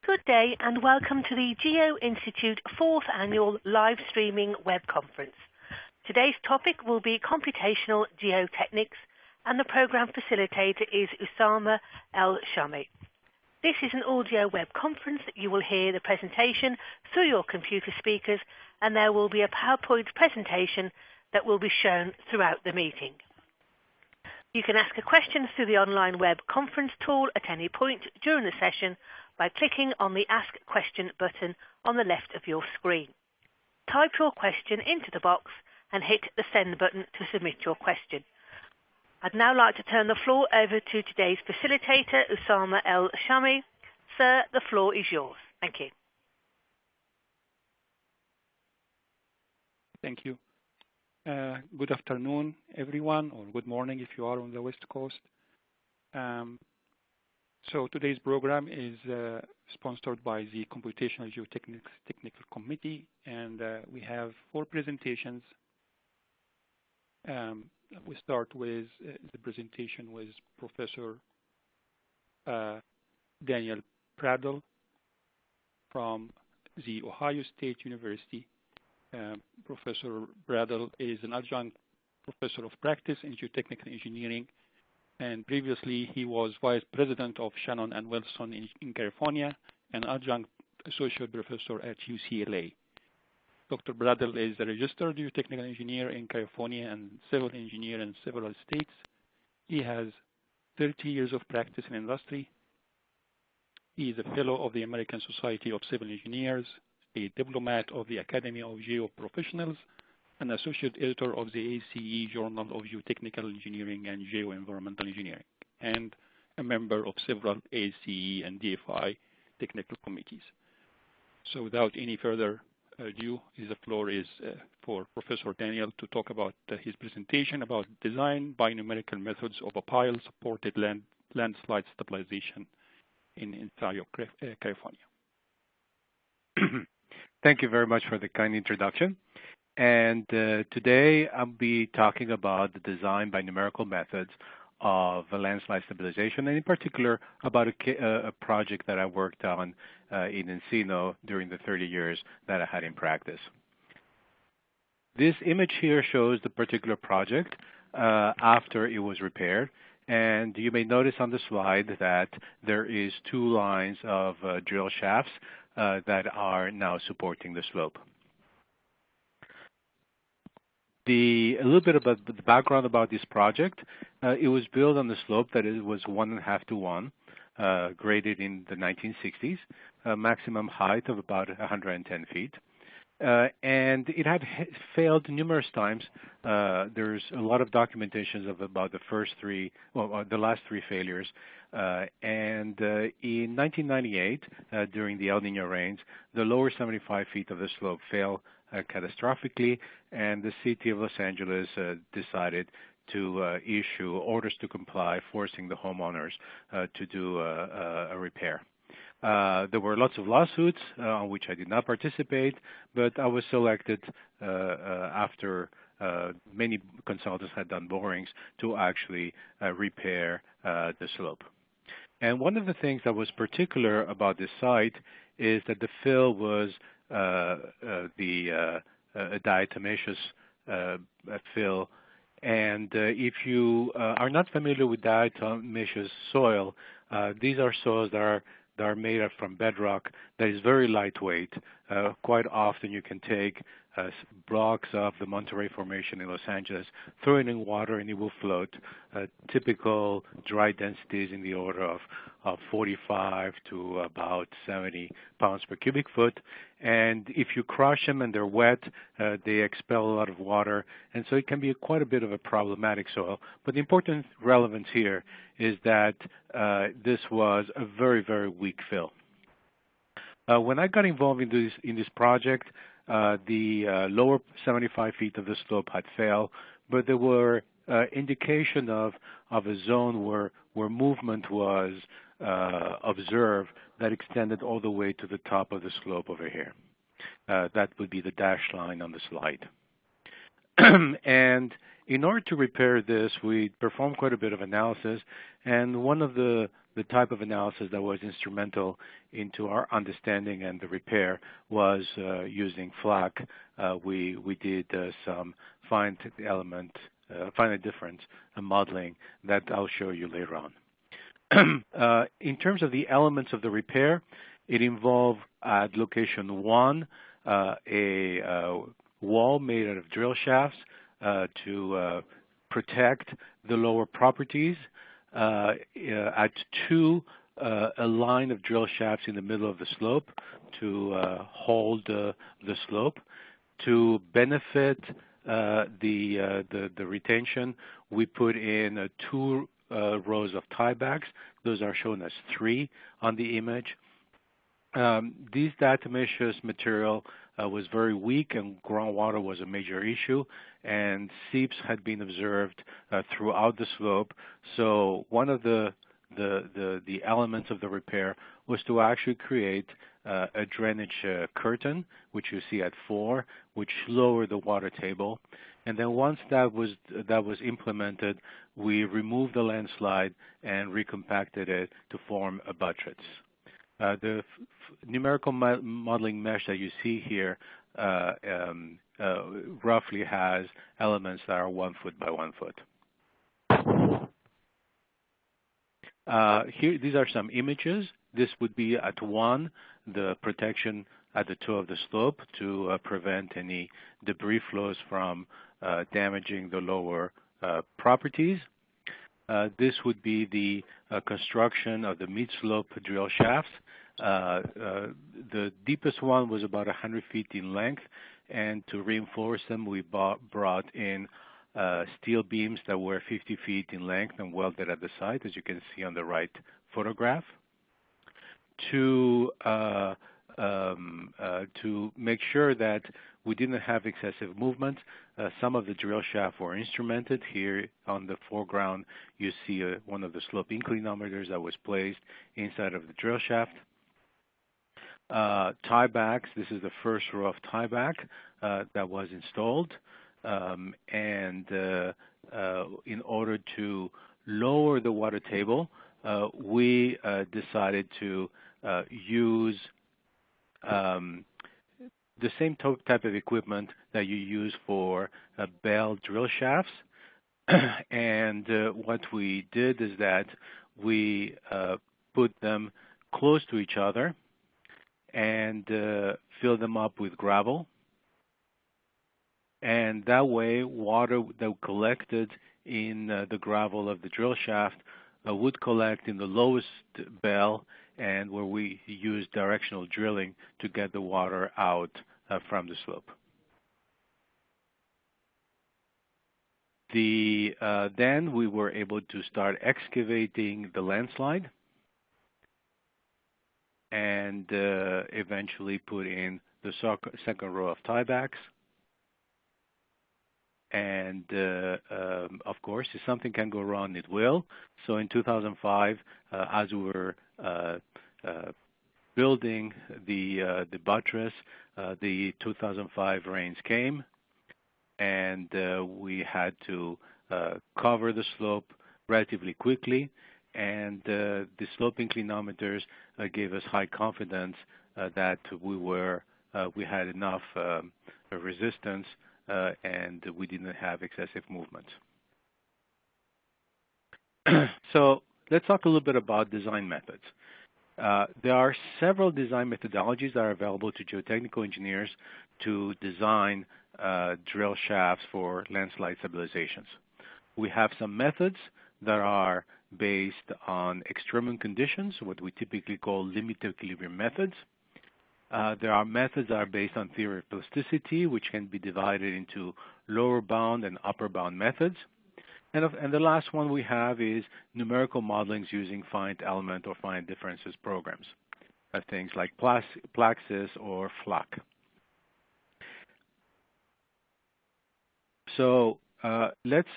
Good day and welcome to the Geo-Institute 4th Annual Live Streaming Web Conference. Today's topic will be Computational Geotechnics and the program facilitator is Usama Shamy. This is an audio web conference. You will hear the presentation through your computer speakers and there will be a PowerPoint presentation that will be shown throughout the meeting. You can ask a question through the online web conference tool at any point during the session by clicking on the Ask Question button on the left of your screen. Type your question into the box and hit the Send button to submit your question. I'd now like to turn the floor over to today's facilitator, Usama Shamy. Sir, the floor is yours. Thank you. Thank you. Good afternoon, everyone, or good morning if you are on the West Coast. So today's program is sponsored by the Computational Geotechnics Technical Committee, and we have 4 presentations. We start with the presentation with Professor Daniel Pradel from the Ohio State University. Professor Pradel is an adjunct professor of practice in geotechnical engineering, and previously he was vice president of Shannon and Wilson in California and adjunct associate professor at UCLA. Dr. Pradel is a registered geotechnical engineer in California and civil engineer in several states. He has 30 years of practice in industry. He is a fellow of the American Society of Civil Engineers, a diplomat of the Academy of Geoprofessionals, an associate editor of the ACE Journal of Geotechnical Engineering and Geoenvironmental Engineering, and a member of several ACE and DFI technical committees. So without any further ado, the floor is for Professor Daniel to talk about his presentation about design by numerical methods of a pile-supported landslide stabilization in Ontario, California. Thank you very much for the kind introduction. And today I'll be talking about the design by numerical methods of landslide stabilization, and in particular about a project that I worked on in Encino during the 30 years that I had in practice. This image here shows the particular project after it was repaired. And you may notice on the slide that there is 2 lines of drill shafts that are now supporting the slope. A little bit about the background about this project. It was built on the slope that it was 1.5 to 1, graded in the 1960s, a maximum height of about 110 feet. And it had failed numerous times. There's a lot of documentations of about the last 3 failures. And in 1998, during the El Nino rains, the lower 75 feet of the slope fell catastrophically, and the city of Los Angeles decided to issue orders to comply, forcing the homeowners to do a repair. There were lots of lawsuits on which I did not participate, but I was selected after many consultants had done borings to actually repair the slope. And one of the things that was particular about this site is that the fill was a diatomaceous fill. And if you are not familiar with diatomaceous soil, these are soils that are made from bedrock that is very lightweight. Quite often you can take blocks of the Monterey Formation in Los Angeles, throw it in water and it will float. Typical dry densities in the order of 45 to about 70 pounds per cubic foot. And if you crush them and they're wet, they expel a lot of water. And so it can be quite a bit of a problematic soil. But the important relevance here is that this was a very, very weak fill. When I got involved in this project, the lower 75 feet of the slope had failed, but there were indication of a zone where movement was observed that extended all the way to the top of the slope over here. That would be the dashed line on the slide. And in order to repair this, we performed quite a bit of analysis, and one of the the type of analysis that was instrumental into our understanding and the repair was using FLAC. We did some finite difference modeling that I'll show you later on. In terms of the elements of the repair, it involved at location 1 a wall made out of drill shafts to protect the lower properties. At 2, a line of drill shafts in the middle of the slope to hold the slope. To benefit the retention, we put in 2 rows of tiebacks. Those are shown as 3 on the image. This diatomaceous material was very weak, and groundwater was a major issue, and seeps had been observed throughout the slope. So one of the elements of the repair was to actually create a drainage curtain, which you see at 4, which lowered the water table. And then once that was implemented, we removed the landslide and recompacted it to form a buttress. The numerical modeling mesh that you see here roughly has elements that are 1 foot by 1 foot. Here, these are some images. This would be at 1, the protection at the toe of the slope to prevent any debris flows from damaging the lower properties. This would be the construction of the mid-slope drill shafts. The deepest one was about 100 feet in length, and to reinforce them, we brought in steel beams that were 50 feet in length and welded at the side, as you can see on the right photograph. To make sure that we didn't have excessive movement, some of the drill shafts were instrumented. Here on the foreground, you see one of the slope inclinometers that was placed inside of the drill shaft. Tiebacks, this is the first row of tieback that was installed. In order to lower the water table, we decided to use the same type of equipment that you use for bell drill shafts. And what we did is that we put them close to each other and fill them up with gravel. And that way, water that collected in the gravel of the drill shaft would collect in the lowest bell, and where we use directional drilling to get the water out from the slope. Then we were able to start excavating the landslide and eventually put in the second row of tiebacks. And of course, if something can go wrong, it will. So in 2005, as we were building the buttress, the 2005 rains came, and we had to cover the slope relatively quickly. And the slope inclinometers gave us high confidence that we had enough resistance and we didn't have excessive movement. So let's talk a little bit about design methods. There are several design methodologies that are available to geotechnical engineers to design drill shafts for landslide stabilizations. We have some methods that are based on extremum conditions, what we typically call limited equilibrium methods. There are methods that are based on theory of plasticity, which can be divided into lower bound and upper bound methods. And the last one we have is numerical modelings using finite element or finite differences programs, things like Plaxis or FLAC. So let's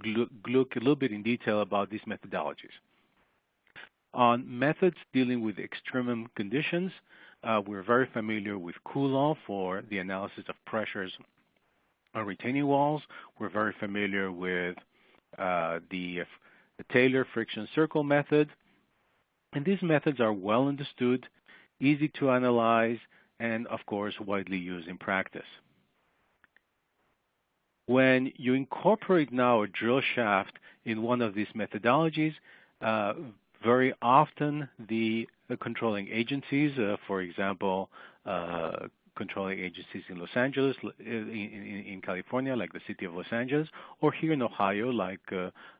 look a little bit in detail about these methodologies. On methods dealing with extremum conditions, we're very familiar with Coulomb for the analysis of pressures on retaining walls. We're very familiar with the Taylor friction circle method. And these methods are well understood, easy to analyze, and of course widely used in practice. When you incorporate now a drill shaft in one of these methodologies, very often the controlling agencies, for example, controlling agencies in Los Angeles, in California, like the city of Los Angeles, or here in Ohio, like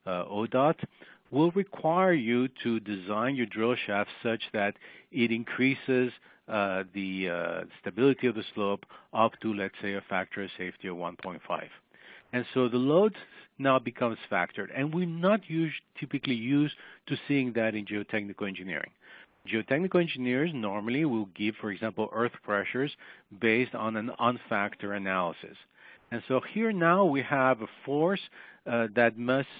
ODOT, will require you to design your drill shaft such that it increases the stability of the slope up to, let's say, a factor of safety of 1.5. And so the load now becomes factored, and we're not typically used to seeing that in geotechnical engineering. Geotechnical engineers normally will give, for example, earth pressures based on an unfactor analysis. And so here now we have a force that must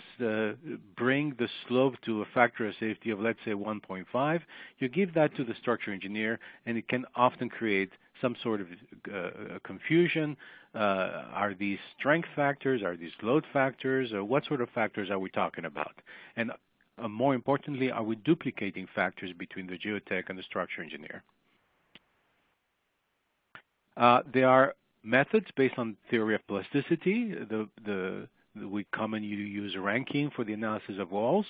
bring the slope to a factor of safety of, let's say, 1.5. You give that to the structural engineer, and it can often create some sort of confusion. Are these strength factors? Are these load factors? What sort of factors are we talking about? And more importantly, are we duplicating factors between the geotech and the structural engineer? There are methods based on theory of plasticity. We commonly use ranking for the analysis of walls.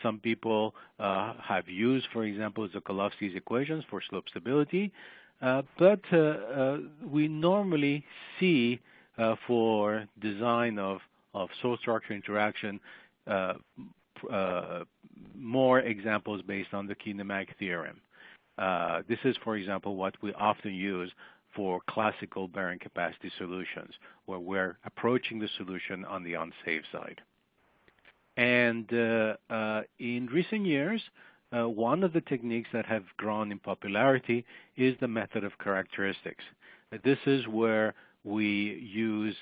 Some people have used, for example, Sokolovsky's equations for slope stability. But we normally see for design of soil-structure interaction more examples based on the kinematic theorem. This is, for example, what we often use for classical bearing capacity solutions, where we're approaching the solution on the unsafe side. And in recent years, one of the techniques that have grown in popularity is the method of characteristics. This is where we use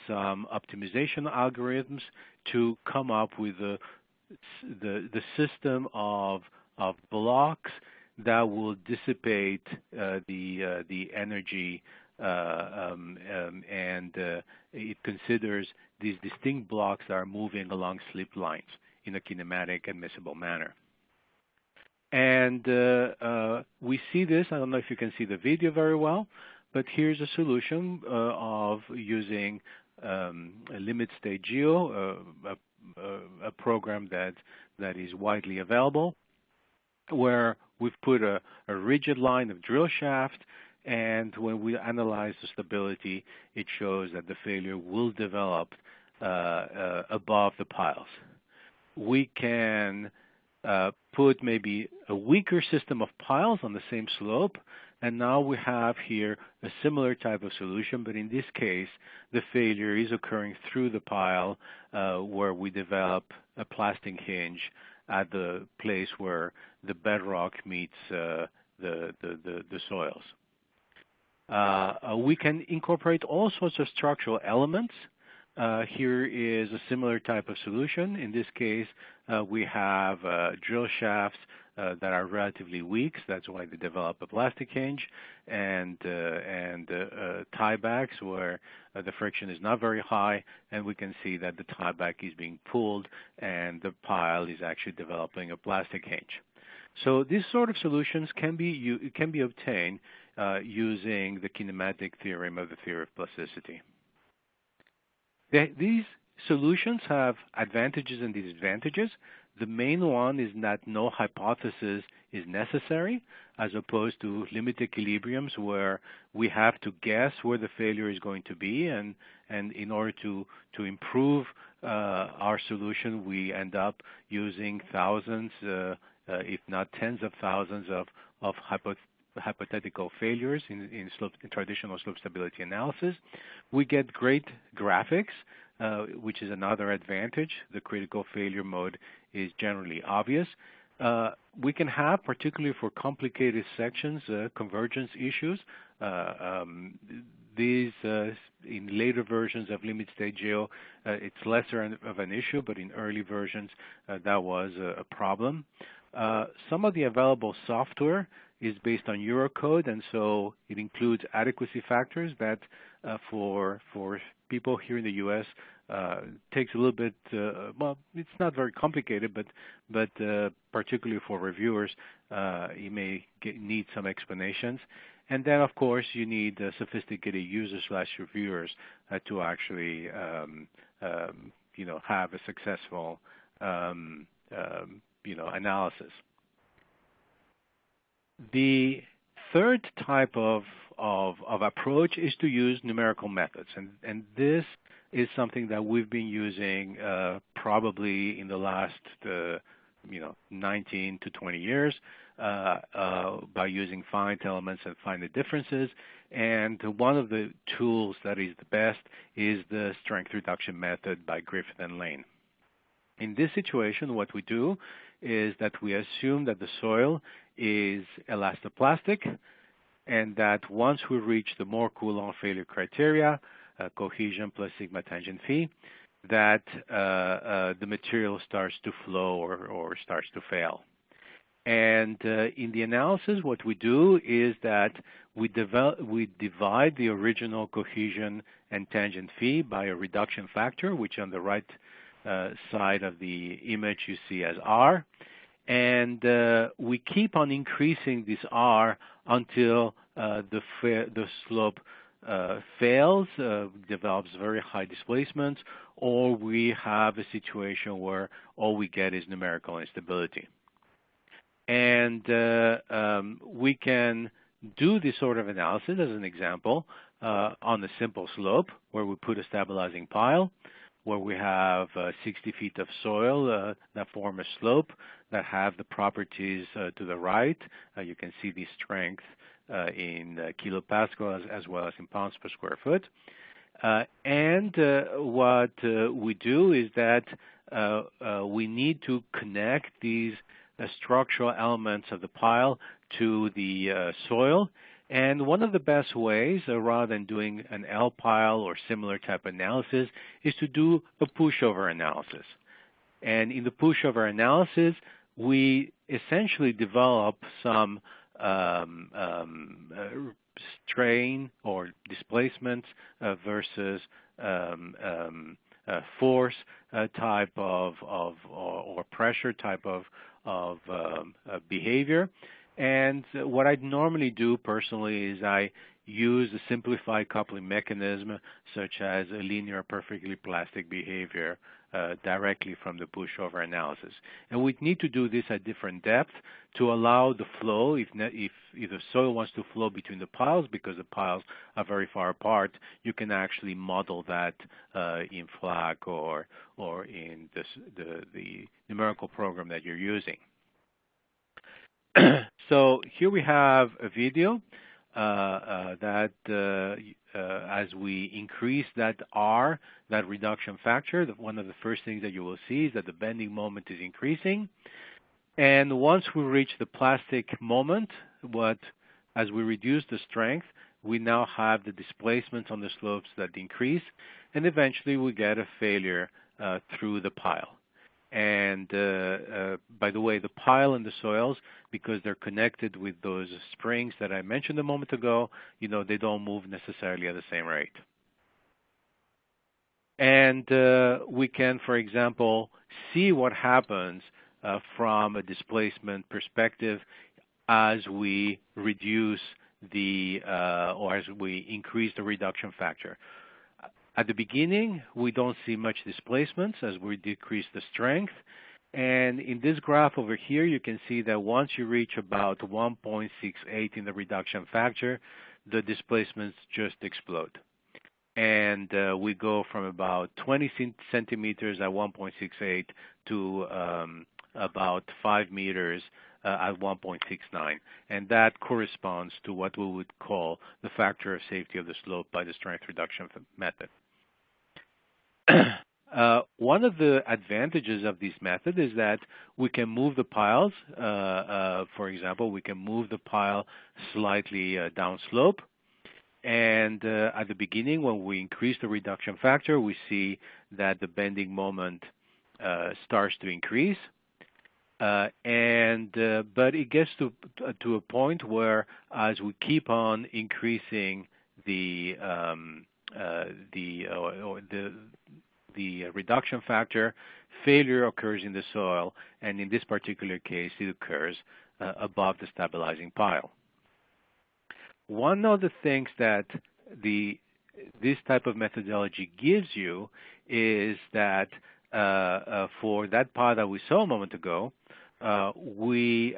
some optimization algorithms to come up with the system of blocks that will dissipate the energy, and it considers these distinct blocks that are moving along slip lines in a kinematic admissible manner. And we see this, I don't know if you can see the video very well, but here's a solution of using a limit state geo, a program that is widely available, where we've put a rigid line of drill shaft, and when we analyze the stability, it shows that the failure will develop above the piles. We can put maybe a weaker system of piles on the same slope, and now we have here a similar type of solution, but in this case, the failure is occurring through the pile where we develop a plastic hinge at the place where the bedrock meets the soils. We can incorporate all sorts of structural elements. Here is a similar type of solution. In this case, we have drill shafts that are relatively weak, so that's why they develop a plastic hinge, and tiebacks where the friction is not very high, and we can see that the tieback is being pulled and the pile is actually developing a plastic hinge. So these sort of solutions can be obtained using the kinematic theorem of the theory of plasticity. These solutions have advantages and disadvantages. The main one is that no hypothesis is necessary, as opposed to limit equilibriums where we have to guess where the failure is going to be, and in order to improve our solution, we end up using thousands, if not tens of thousands of hypothetical failures in traditional slope stability analysis. We get great graphics, which is another advantage. The critical failure mode is generally obvious. We can have, particularly for complicated sections, convergence issues. These, in later versions of limit state geo, it's lesser of an issue, but in early versions, that was a problem. Some of the available software is based on Eurocode, and so it includes adequacy factors that for people here in the U.S. Takes a little bit, well, it's not very complicated, but particularly for reviewers, you may need some explanations. And then, of course, you need sophisticated users/reviewers to actually, have a successful, analysis. The third type of approach is to use numerical methods, and this is something that we've been using probably in the last 19 to 20 years by using finite elements and finite differences. And one of the tools that is the best is the strength reduction method by Griffith and Lane. In this situation, what we do is that we assume that the soil is elastoplastic, and that once we reach the Moore-Coulomb failure criteria, cohesion plus sigma tangent phi, that the material starts to flow or starts to fail. And in the analysis, what we do is that we divide the original cohesion and tangent phi by a reduction factor, which on the right side of the image you see as R. And we keep on increasing this R until the slope fails, develops very high displacements, or we have a situation where all we get is numerical instability. And we can do this sort of analysis as an example on a simple slope where we put a stabilizing pile, where we have 60 feet of soil that form a slope that have the properties to the right. You can see the strength in kilopascal as well as in pounds per square foot. And what we do is that we need to connect these structural elements of the pile to the soil. And one of the best ways, rather than doing an L pile or similar type analysis, is to do a pushover analysis. And in the pushover analysis, we essentially develop some strain or displacement versus force type of or pressure type of behavior. And what I normally do personally is I use a simplified coupling mechanism such as a linear perfectly plastic behavior directly from the pushover analysis. And we need to do this at different depths to allow the flow. If the soil wants to flow between the piles because the piles are very far apart, you can actually model that in FLAC or in the numerical program that you're using. So here we have a video that as we increase that R, that reduction factor, one of the first things that you will see is that the bending moment is increasing. And once we reach the plastic moment, as we reduce the strength, we now have the displacements on the slopes that increase, and eventually we get a failure through the pile. And by the way, the pile and the soils, because they're connected with those springs that I mentioned a moment ago, they don't move necessarily at the same rate. And we can, for example, see what happens from a displacement perspective as we reduce or as we increase the reduction factor. At the beginning, we don't see much displacements as we decrease the strength. And in this graph over here, you can see that once you reach about 1.68 in the reduction factor, the displacements just explode. And we go from about 20 centimeters at 1.68 to about 5 meters at 1.69. And that corresponds to what we would call the factor of safety of the slope by the strength reduction method. One of the advantages of this method is that we can move the piles. For example, we can move the pile slightly downslope. And at the beginning, when we increase the reduction factor, we see that the bending moment starts to increase. But it gets to a point where, as we keep on increasing the reduction factor, failure occurs in the soil, and in this particular case, it occurs above the stabilizing pile. One of the things that this type of methodology gives you is that for that pile that we saw a moment ago, we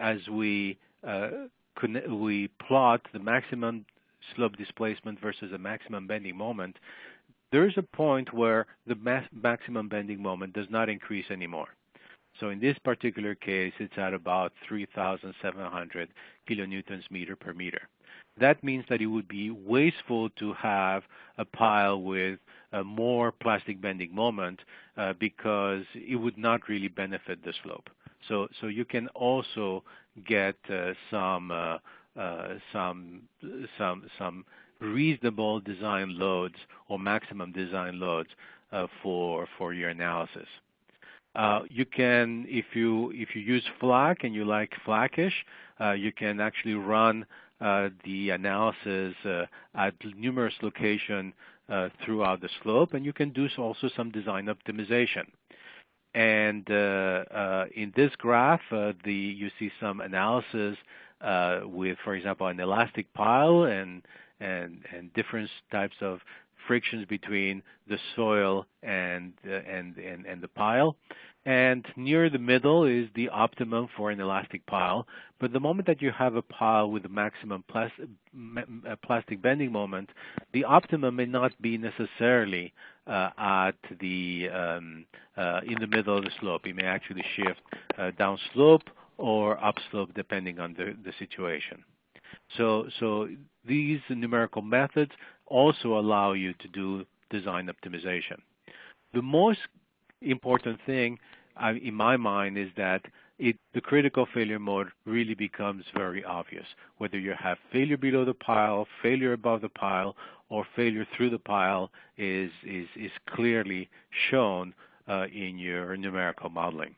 plot the maximum slope displacement versus the maximum bending moment, there is a point where the maximum bending moment does not increase anymore. So in this particular case, it's at about 3,700 kilonewtons meter per meter. That means that it would be wasteful to have a pile with more plastic bending moment because it would not really benefit the slope. So you can also get some reasonable design loads or maximum design loads for your analysis. You can, if you use flak and you like flakish, you can actually run the analysis at numerous locations throughout the slope, and you can do also some design optimization. And in this graph, you see some analysis with, for example, an elastic pile and different types of frictions between the soil and the pile. And near the middle is the optimum for an elastic pile. But the moment that you have a pile with a maximum plastic bending moment, the optimum may not be necessarily at the in the middle of the slope. It may actually shift downslope or upslope depending on the situation. So these numerical methods also allow you to do design optimization. The most important thing in my mind is that the critical failure mode really becomes very obvious. Whether you have failure below the pile, failure above the pile, or failure through the pile is clearly shown in your numerical modeling.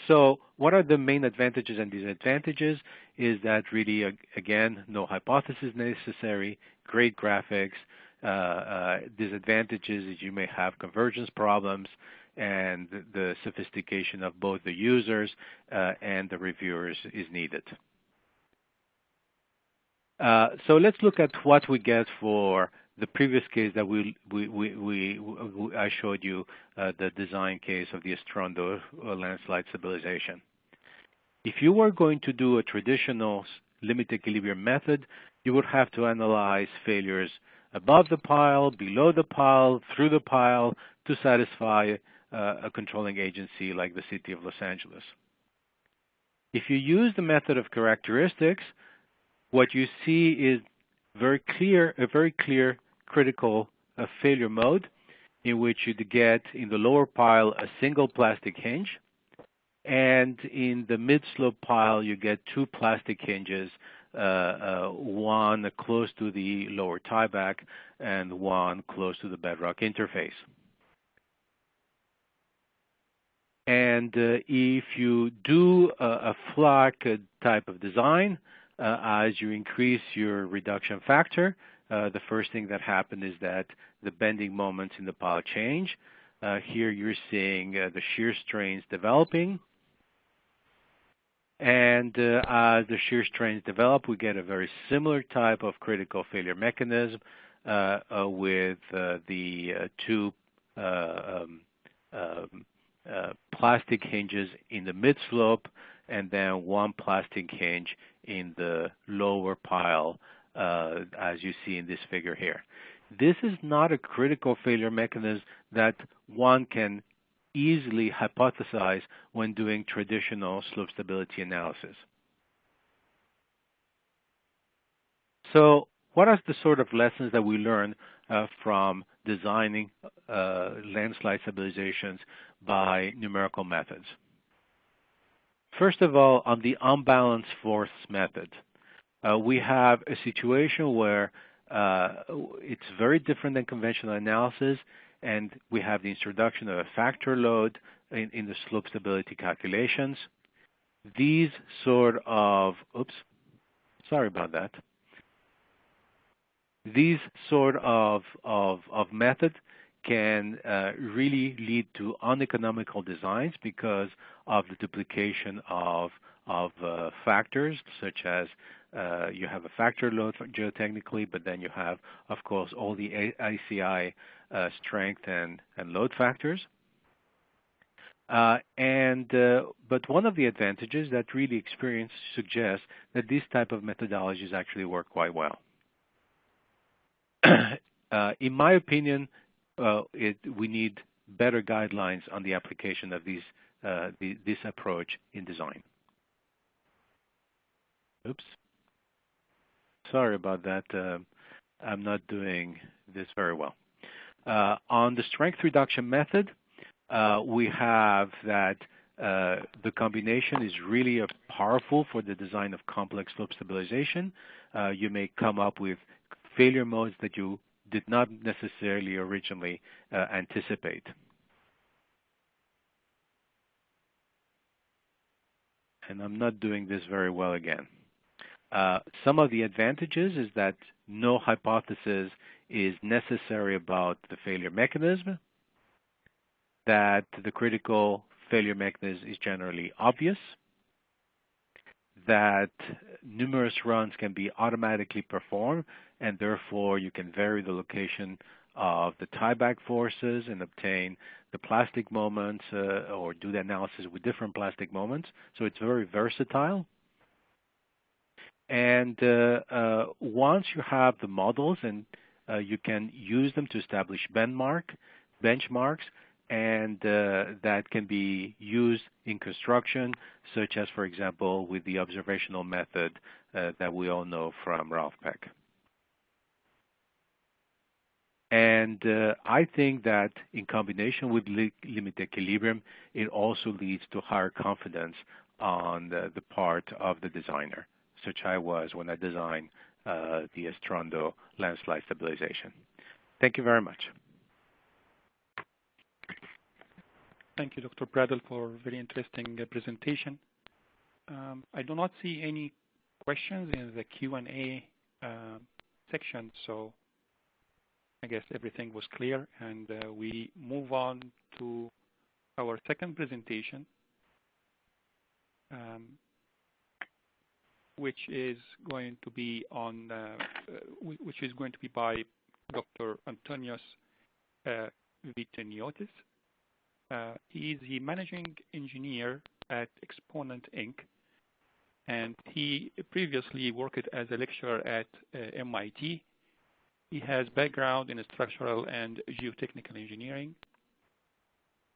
So what are the main advantages and disadvantages is that really, again, no hypothesis necessary, great graphics. Disadvantages is you may have convergence problems and the sophistication of both the users and the reviewers is needed. So let's look at what we get for the previous case that I showed you, the design case of the Estrondo landslide stabilization. If you were going to do a traditional limit equilibrium method, you would have to analyze failures above the pile, below the pile, through the pile to satisfy a controlling agency like the City of Los Angeles. If you use the method of characteristics, what you see is a very clear critical failure mode in which you get in the lower pile a single plastic hinge, and in the mid-slope pile you get two plastic hinges, one close to the lower tieback and one close to the bedrock interface. And if you do a flak type of design, as you increase your reduction factor, the first thing that happens is that the bending moments in the pile change. Here you're seeing the shear strains developing. And as the shear strains develop, we get a very similar type of critical failure mechanism with the two plastic hinges in the mid-slope and then one plastic hinge in the lower pile, as you see in this figure here. This is not a critical failure mechanism that one can easily hypothesize when doing traditional slope stability analysis. So what are the sort of lessons that we learn from designing landslide stabilizations by numerical methods? First of all, on the unbalanced force method, we have a situation where it's very different than conventional analysis, and we have the introduction of a factor load in the slope stability calculations. These sort of, sorry about that. these sort of methods can really lead to uneconomical designs because of the duplication of factors, such as you have a factor load geotechnically, but then you have, of course, all the ICI strength and load factors. But one of the advantages that really experience suggests that these type of methodologies actually work quite well. In my opinion, we need better guidelines on the application of this approach in design. Oops. Sorry about that. I'm not doing this very well. On the strength reduction method, we have that the combination is really powerful for the design of complex slope stabilization. You may come up with failure modes that you did not necessarily originally anticipate. And I'm not doing this very well again. Some of the advantages is that no hypothesis is necessary about the failure mechanism, that the critical failure mechanism is generally obvious, that numerous runs can be automatically performed, and therefore you can vary the location of the tieback forces and obtain the plastic moments or do the analysis with different plastic moments. So it's very versatile. And once you have the models, and you can use them to establish benchmarks, and that can be used in construction, such as, for example, with the observational method that we all know from Ralph Peck. And I think that in combination with limit equilibrium, it also leads to higher confidence on the part of the designer, such I was when I designed the Estrondo landslide stabilization. Thank you very much. Thank you, Dr. Pradel, for a very interesting presentation. I do not see any questions in the Q&A section, so I guess everything was clear, and we move on to our second presentation, which is going to be by Dr. Antonios Vytiniotis. He is the managing engineer at Exponent Inc., and he previously worked as a lecturer at MIT. He has background in structural and geotechnical engineering,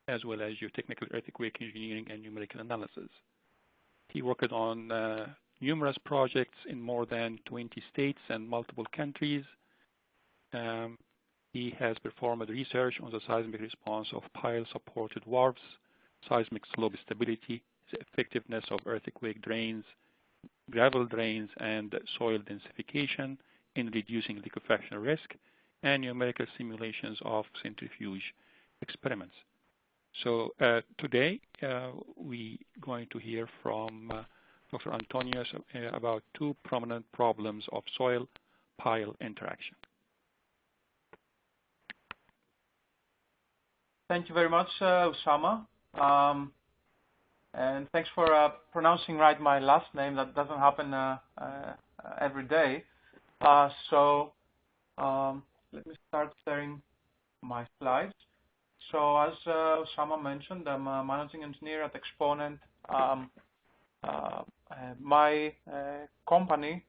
as well as geotechnical earthquake engineering and numerical analysis. He worked on numerous projects in more than 20 states and multiple countries. He has performed research on the seismic response of pile-supported wharfs, seismic slope stability, the effectiveness of earthquake drains, gravel drains, and soil densification in reducing liquefaction risk, and numerical simulations of centrifuge experiments. So today we're going to hear from Dr. Antonios about two prominent problems of soil-pile interaction. Thank you very much, Usama. And thanks for pronouncing right my last name. That doesn't happen every day. So let me start sharing my slides. So as Usama mentioned, I'm a managing engineer at Exponent. My company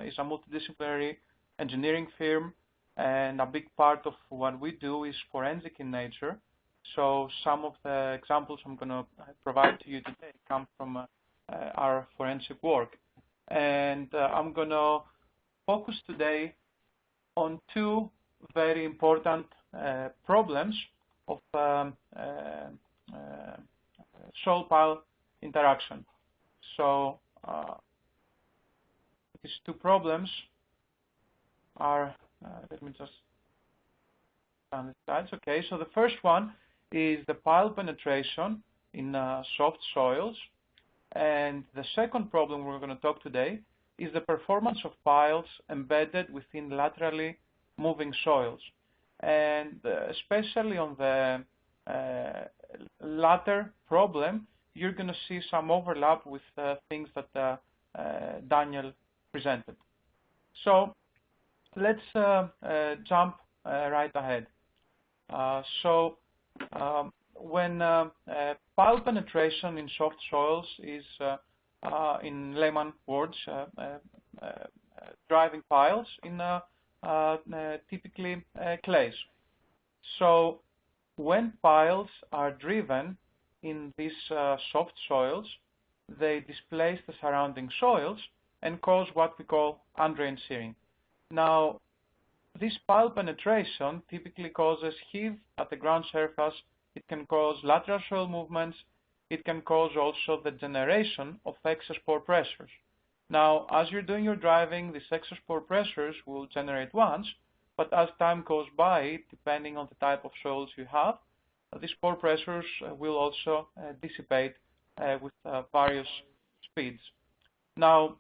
is a multidisciplinary engineering firm, and a big part of what we do is forensic in nature. So some of the examples I'm going to provide to you today come from our forensic work. And I'm going to focus today on two very important problems of soil-pile interaction. So these two problems are, let me just turn the slides. Okay, so the first one is the pile penetration in soft soils. And the second problem we're going to talk today is the performance of piles embedded within laterally moving soils. And especially on the latter problem, you're going to see some overlap with things that Daniel presented. So let's jump right ahead. When pile penetration in soft soils is, in layman words, driving piles in typically clays. So when piles are driven in these soft soils, they displace the surrounding soils and cause what we call undrained shearing. Now, this pile penetration typically causes heave at the ground surface. It can cause lateral soil movements. It can cause also the generation of excess pore pressures. Now, as you're doing your driving, these excess pore pressures will generate once, but as time goes by, depending on the type of soils you have, these pore pressures will also dissipate with various speeds. Now,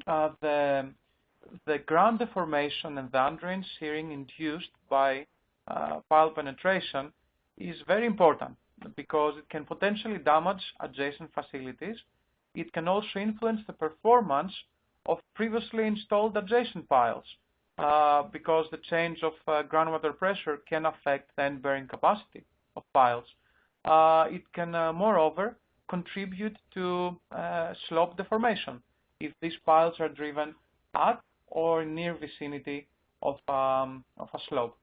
the ground deformation and the undrained shearing induced by pile penetration is very important because it can potentially damage adjacent facilities. It can also influence the performance of previously installed adjacent piles because the change of groundwater pressure can affect the end-bearing capacity of piles. It can, moreover, contribute to slope deformation if these piles are driven at or near vicinity of a slope.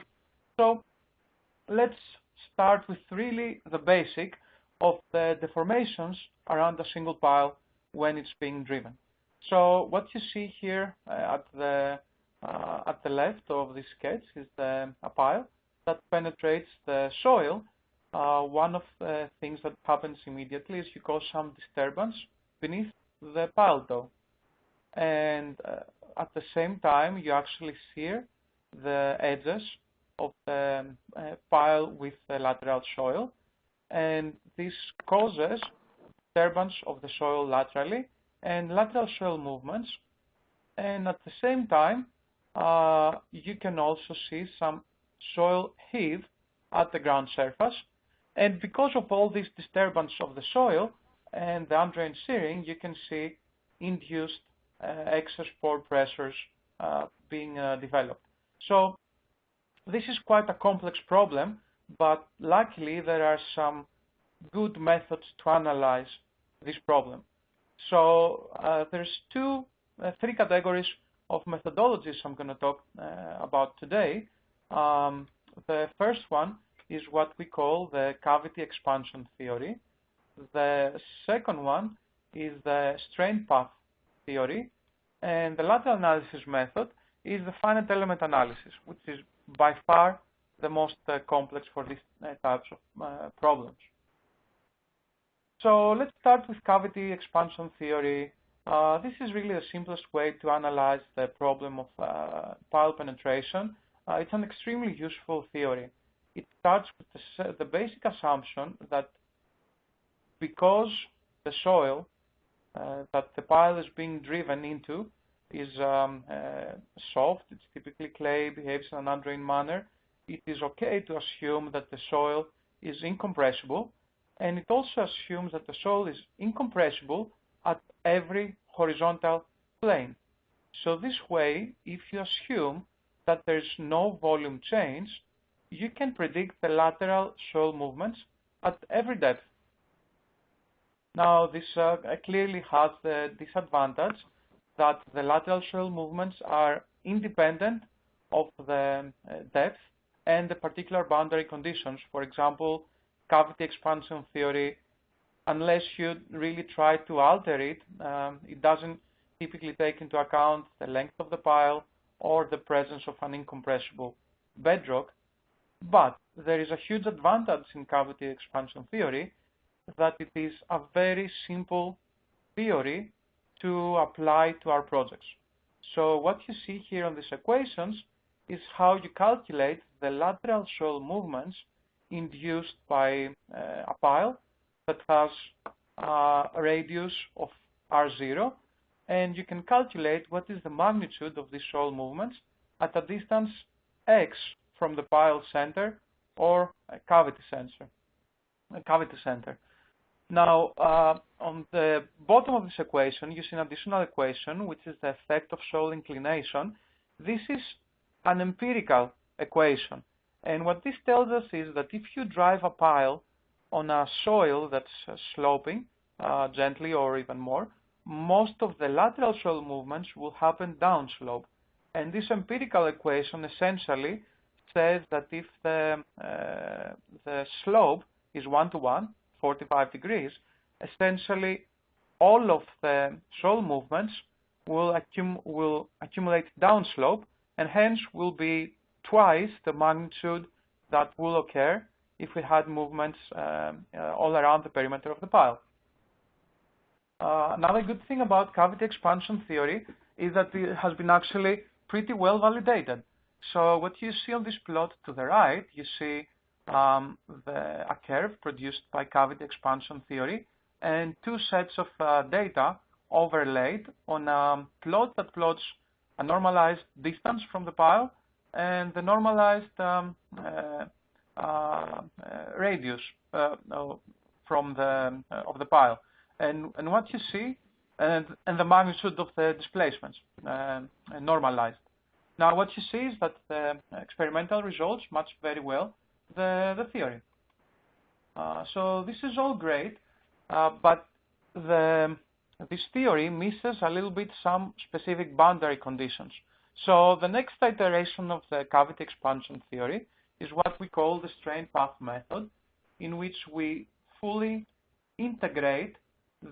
So let's start with really the basic of the deformations around a single pile when it's being driven. So what you see here at the left of this sketch is a pile that penetrates the soil. One of the things that happens immediately is you cause some disturbance beneath the pile toe. And at the same time, you actually shear the edges of the pile with the lateral soil. And this causes disturbance of the soil laterally and lateral soil movements. And at the same time, you can also see some soil heave at the ground surface. And because of all this disturbance of the soil and the undrained shearing, you can see induced excess pore pressures being developed. So this is quite a complex problem, but luckily there are some good methods to analyze this problem. So there's three categories of methodologies I'm going to talk about today. The first one is what we call the cavity expansion theory. The second one is the strain path theory. And the lateral analysis method is the finite element analysis, which is by far the most complex for these types of problems. So let's start with cavity expansion theory. This is really the simplest way to analyze the problem of pile penetration. It's an extremely useful theory. It starts with the basic assumption that because the soil that the pile is being driven into is soft, it's typically clay, behaves in an undrained manner, it is okay to assume that the soil is incompressible, and it also assumes that the soil is incompressible at every horizontal plane. So this way, if you assume that there is no volume change, you can predict the lateral soil movements at every depth. Now, this clearly has the disadvantage that the lateral soil movements are independent of the depth and the particular boundary conditions. For example, cavity expansion theory, unless you really try to alter it, it doesn't typically take into account the length of the pile or the presence of an incompressible bedrock. But there is a huge advantage in cavity expansion theory that it is a very simple theory to apply to our projects. So what you see here on these equations is how you calculate the lateral soil movements induced by a pile that has a radius of R0 and you can calculate what is the magnitude of these soil movements at a distance x from the pile center or a cavity center. Now, on the bottom of this equation, you see an additional equation, which is the effect of soil inclination. This is an empirical equation. And what this tells us is that if you drive a pile on a soil that's sloping gently or even more, most of the lateral soil movements will happen downslope. And this empirical equation essentially says that if the slope is 1-to-1, 45 degrees, essentially all of the soil movements will accumulate downslope, and hence will be twice the magnitude that will occur if we had movements all around the perimeter of the pile. Another good thing about cavity expansion theory is that it has been actually pretty well validated. So what you see on this plot to the right, you see a curve produced by cavity expansion theory and two sets of data overlaid on a plot that plots a normalized distance from the pile and the normalized radius from of the pile, and what you see and the magnitude of the displacements normalized. Now, what you see is that the experimental results match very well the theory. So this is all great, but this theory misses a little bit some specific boundary conditions. So the next iteration of the cavity expansion theory is what we call the strain path method, in which we fully integrate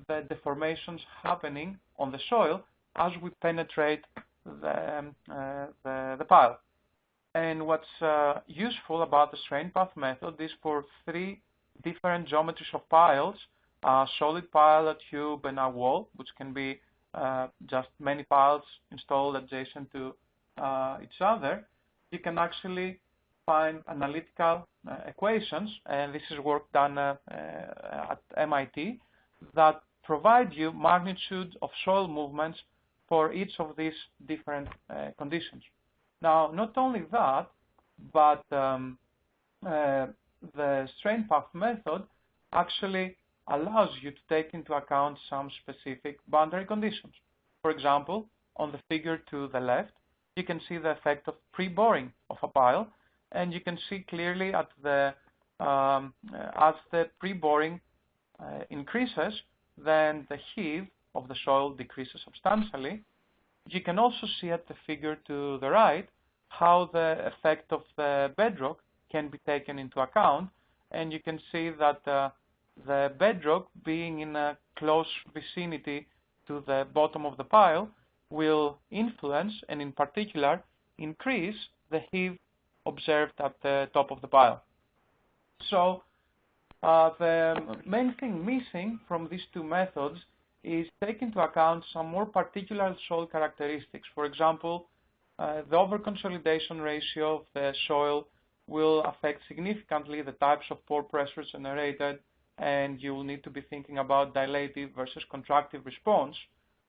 the deformations happening on the soil as we penetrate the pile. And what's useful about the strain path method is for three different geometries of piles: a solid pile, a tube, and a wall, which can be just many piles installed adjacent to each other. You can actually find analytical equations, and this is work done at MIT, that provide you magnitude of soil movements for each of these different conditions. Now, not only that, but the strain path method actually allows you to take into account some specific boundary conditions. For example, on the figure to the left, you can see the effect of pre-boring of a pile, and you can see clearly at as the pre-boring increases, then the heave of the soil decreases substantially. You can also see at the figure to the right how the effect of the bedrock can be taken into account, and you can see that the bedrock, being in a close vicinity to the bottom of the pile, will influence and in particular increase the heave observed at the top of the pile. So the main thing missing from these two methods is take into account some more particular soil characteristics. For example, the overconsolidation ratio of the soil will affect significantly the types of pore pressures generated, and you will need to be thinking about dilative versus contractive response.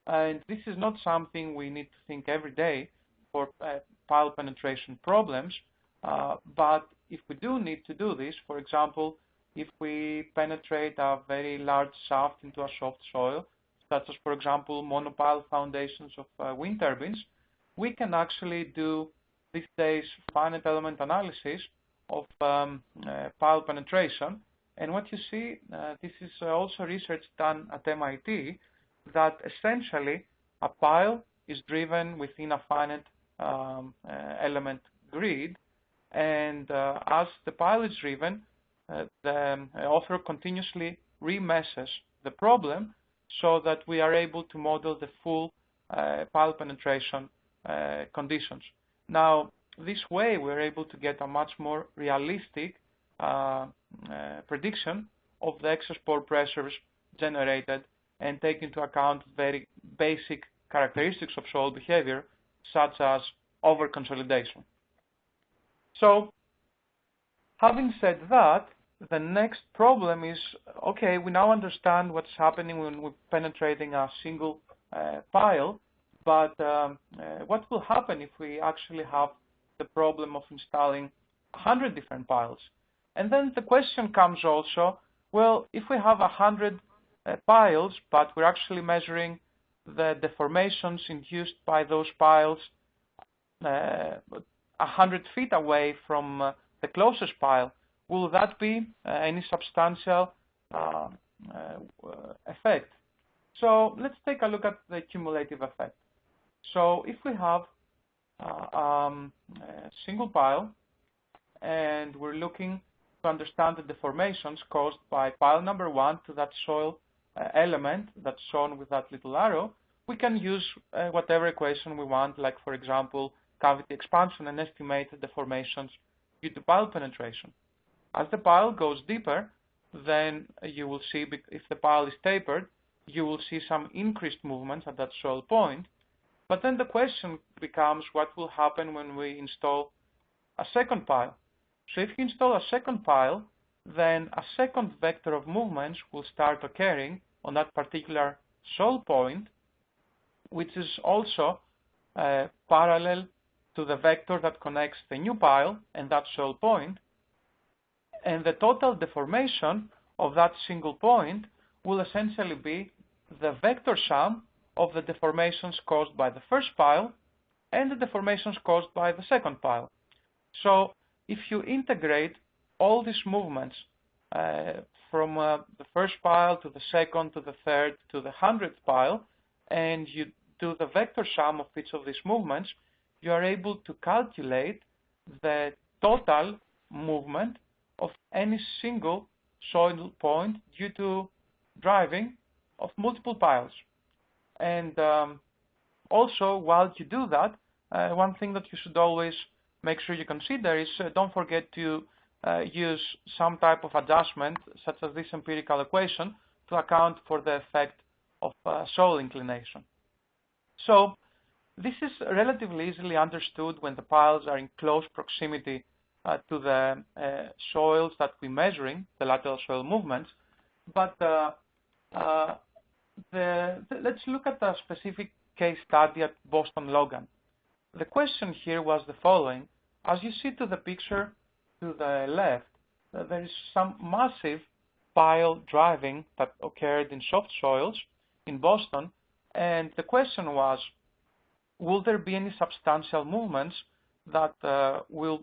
And this is not something we need to think every day for pile penetration problems, but if we do need to do this, for example, if we penetrate a very large shaft into a soft soil, such as, for example, monopile foundations of wind turbines, we can actually do these days finite element analysis of pile penetration. And what you see, this is also research done at MIT, that essentially a pile is driven within a finite element grid, and as the pile is driven, the author continuously remeshes the problem so that we are able to model the full pile penetration conditions. Now, this way we're able to get a much more realistic prediction of the excess pore pressures generated and take into account very basic characteristics of soil behavior, such as overconsolidation. So, having said that, the next problem is, okay, we now understand what's happening when we're penetrating a single pile, but what will happen if we actually have the problem of installing 100 different piles? And then the question comes also, well, if we have 100 piles, but we're actually measuring the deformations induced by those piles 100 feet away from the closest pile, will that be any substantial effect? So let's take a look at the cumulative effect. So if we have a single pile and we're looking to understand the deformations caused by pile number 1 to that soil element that's shown with that little arrow, we can use whatever equation we want, like for example cavity expansion, and estimate the deformations due to pile penetration. As the pile goes deeper, then you will see, if the pile is tapered, you will see some increased movements at that soil point. But then the question becomes, what will happen when we install a second pile? So if you install a second pile, then a second vector of movements will start occurring on that particular soil point, which is also parallel to the vector that connects the new pile and that soil point. And the total deformation of that single point will essentially be the vector sum of the deformations caused by the first pile and the deformations caused by the second pile. So if you integrate all these movements from the first pile to the second to the third to the 100th pile, and you do the vector sum of each of these movements, you are able to calculate the total movement of any single soil point due to driving of multiple piles. And also, while you do that, one thing that you should always make sure you consider is don't forget to use some type of adjustment, such as this empirical equation, to account for the effect of soil inclination. So this is relatively easily understood when the piles are in close proximity to the soils that we're measuring, the lateral soil movements. But let's look at a specific case study at Boston Logan. The question here was the following. As you see to the picture to the left, there is some massive pile driving that occurred in soft soils in Boston, and the question was, will there be any substantial movements that will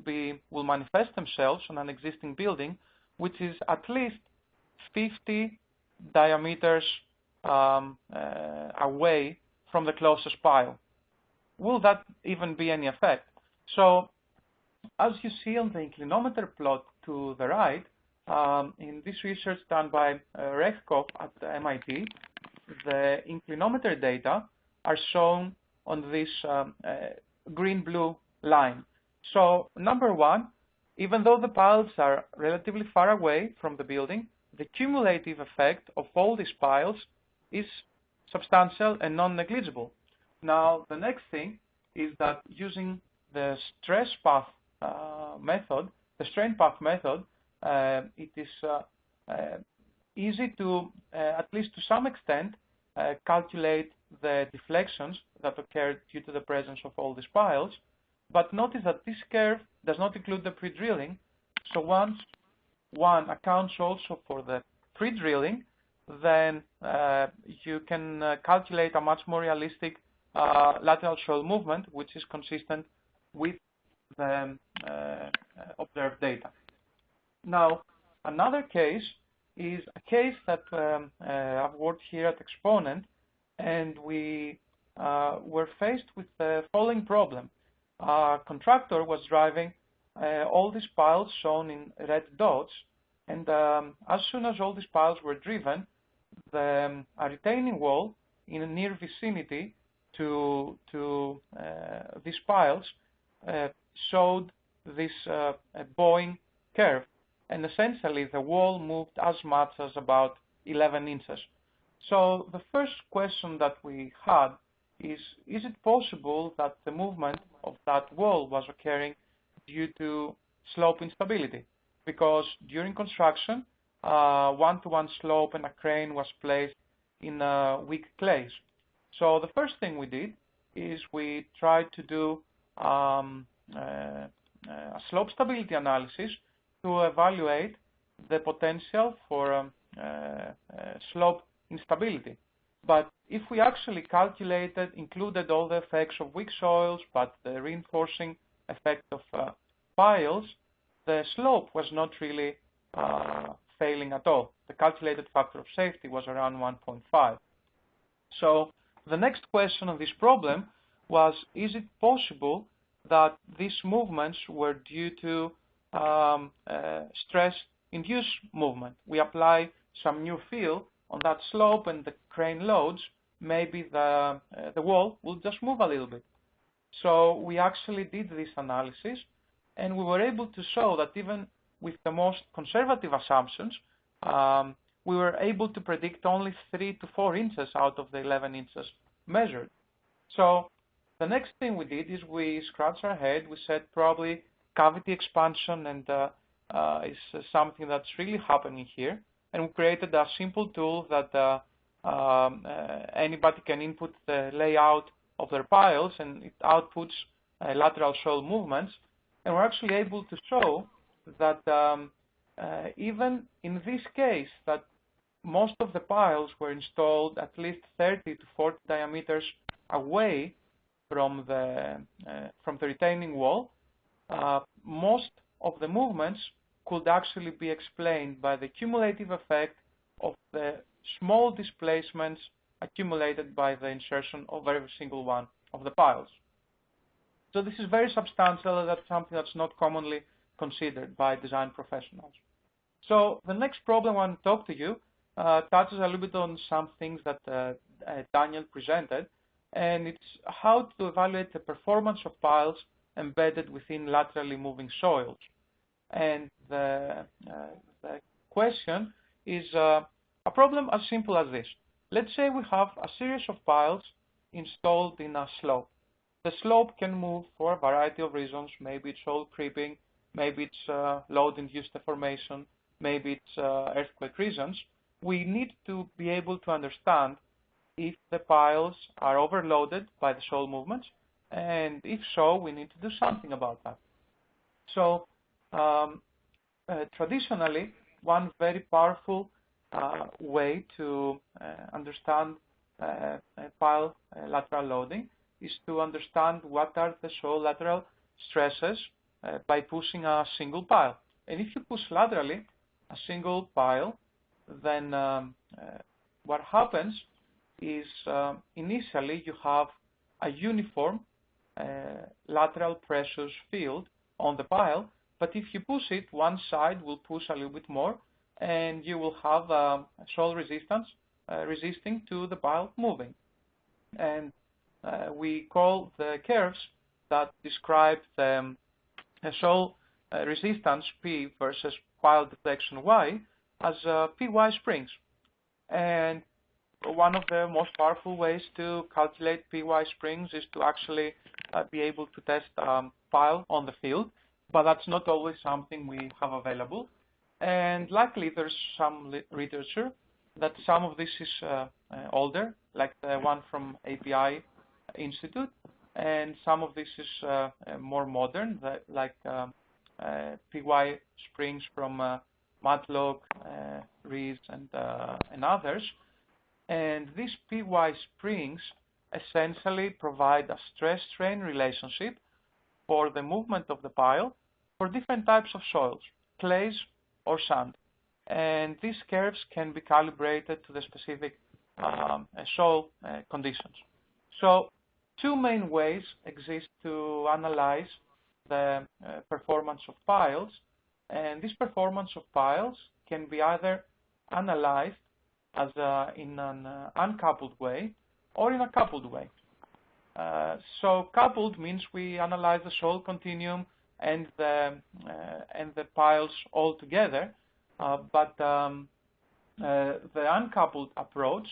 manifest themselves on an existing building, which is at least 50 diameters away from the closest pile? Will that even be any effect? So, as you see on the inclinometer plot to the right, in this research done by Rechkov at MIT, the inclinometer data are shown on this green-blue line. So, number one, even though the piles are relatively far away from the building, the cumulative effect of all these piles is substantial and non-negligible. Now, the next thing is that using the stress path method, the strain path method, it is easy to, at least to some extent, calculate the deflections that occurred due to the presence of all these piles. But notice that this curve does not include the pre-drilling. So once one accounts also for the pre-drilling, then you can calculate a much more realistic lateral soil movement, which is consistent with the observed data. Now, another case is a case that I've worked here at Exponent, and we were faced with the following problem. A contractor was driving all these piles shown in red dots, and as soon as all these piles were driven, a retaining wall in a near vicinity to these piles showed this bowing curve, and essentially the wall moved as much as about 11 inches. So the first question that we had is it possible that the movement of that wall was occurring due to slope instability? Because during construction, one-to-one slope and a crane was placed in weak clays. So the first thing we did is we tried to do a slope stability analysis to evaluate the potential for slope instability. But if we actually included all the effects of weak soils, but the reinforcing effect of piles, the slope was not really failing at all. The calculated factor of safety was around 1.5. So the next question of this problem was, is it possible that these movements were due to stress-induced movement? We apply some new fill on that slope and the crane loads, maybe the wall will just move a little bit. So we actually did this analysis, and we were able to show that even with the most conservative assumptions, we were able to predict only 3 to 4 inches out of the 11 inches measured. So the next thing we did is we scratched our head. We said probably cavity expansion and is something that's really happening here. And we created a simple tool that anybody can input the layout of their piles, and it outputs lateral soil movements. And we're actually able to show that even in this case, that most of the piles were installed at least 30 to 40 diameters away from the retaining wall, most of the movements could actually be explained by the cumulative effect of the small displacements accumulated by the insertion of every single one of the piles. So this is very substantial, and that's something that's not commonly considered by design professionals. So the next problem I want to talk to you touches a little bit on some things that Daniel presented, and it's how to evaluate the performance of piles embedded within laterally moving soils. And the question is a problem as simple as this. Let's say we have a series of piles installed in a slope. The slope can move for a variety of reasons. Maybe it's soil creeping, maybe it's load-induced deformation, maybe it's earthquake reasons. We need to be able to understand if the piles are overloaded by the soil movements, and if so, we need to do something about that. So traditionally, one very powerful way to understand pile lateral loading is to understand what are the soil lateral stresses by pushing a single pile. And if you push laterally a single pile, then what happens is initially you have a uniform lateral pressures field on the pile, but if you push it, one side will push a little bit more, and you will have soil resistance resisting to the pile moving. And we call the curves that describe the soil resistance P versus pile deflection Y as PY springs. And one of the most powerful ways to calculate PY springs is to actually be able to test pile on the field, but that's not always something we have available. And luckily there's some literature that some of this is older, like the one from API Institute, and some of this is more modern, like PY springs from Matlock, Rees, and others. And these PY springs essentially provide a stress-strain relationship for the movement of the pile for different types of soils, clays or sand. And these curves can be calibrated to the specific soil conditions. So two main ways exist to analyze the performance of piles, and this performance of piles can be either analyzed as in an uncoupled way or in a coupled way. So coupled means we analyze the soil continuum and the piles all together, but the uncoupled approach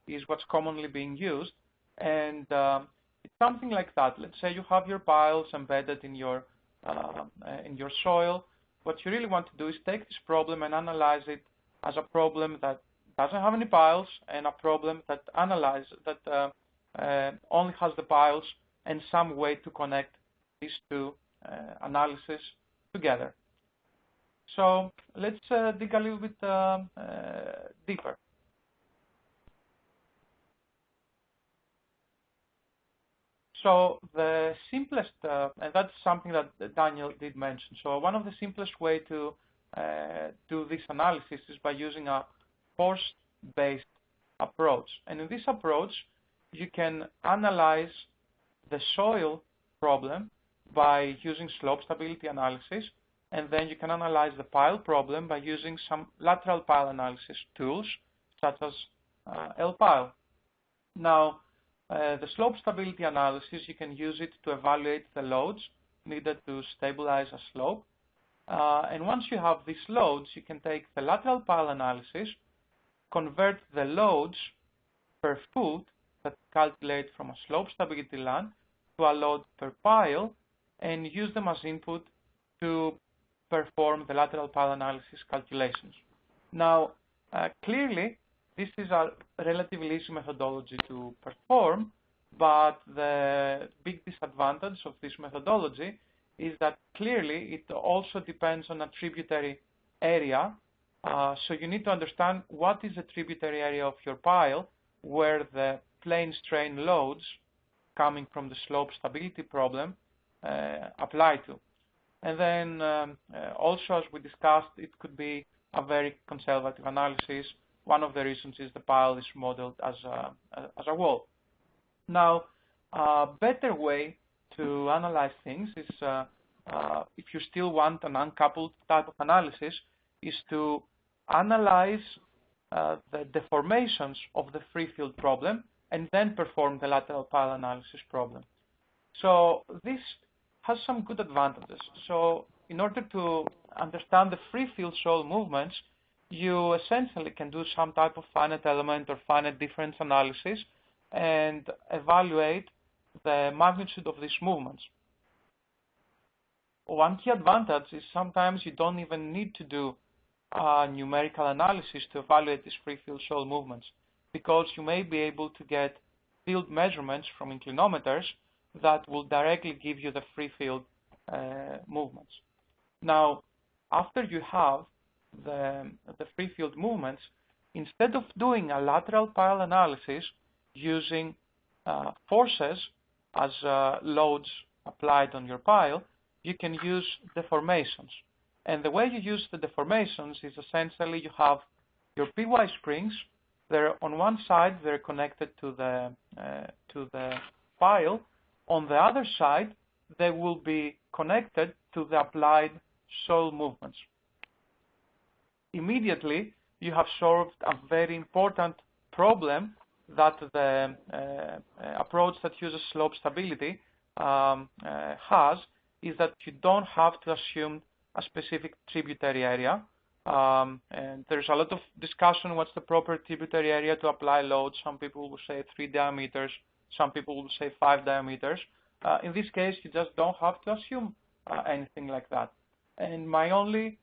is what's commonly being used, and it's something like that. Let's say you have your piles embedded in your soil. What you really want to do is take this problem and analyze it as a problem that doesn't have any piles and a problem that only has the piles and some way to connect these two analyses together. So let's dig a little bit deeper. So the simplest, and that's something that Daniel did mention. So one of the simplest way to do this analysis is by using a force-based approach. And in this approach, you can analyze the soil problem by using slope stability analysis, and then you can analyze the pile problem by using some lateral pile analysis tools, such as L-pile. Now, the slope stability analysis, you can use it to evaluate the loads needed to stabilize a slope. And once you have these loads, you can take the lateral pile analysis, convert the loads per foot that calculate from a slope stability line to a load per pile, and use them as input to perform the lateral pile analysis calculations. Now, clearly, this is a relatively easy methodology to perform, but the big disadvantage of this methodology is that clearly it also depends on a tributary area. So you need to understand what is the tributary area of your pile where the plane strain loads coming from the slope stability problem apply to. And then also, as we discussed, it could be a very conservative analysis. One of the reasons is the pile is modeled as a wall. Now, a better way to analyze things is, if you still want an uncoupled type of analysis, is to analyze the deformations of the free field problem and then perform the lateral pile analysis problem. So this has some good advantages. So in order to understand the free field soil movements, you essentially can do some type of finite element or finite difference analysis and evaluate the magnitude of these movements. One key advantage is sometimes you don't even need to do numerical analysis to evaluate these free field soil movements, because you may be able to get field measurements from inclinometers that will directly give you the free field movements. Now, after you have the free field movements, instead of doing a lateral pile analysis using forces as loads applied on your pile, you can use deformations. And the way you use the deformations is essentially you have your PY springs. They're on one side, they're connected to the pile. On the other side, they will be connected to the applied soil movements. Immediately, you have solved a very important problem that the approach that uses slope stability has, is that you don't have to assume a specific tributary area. And there's a lot of discussion what's the proper tributary area to apply loads. Some people will say 3 diameters, some people will say 5 diameters. In this case, you just don't have to assume anything like that. And my only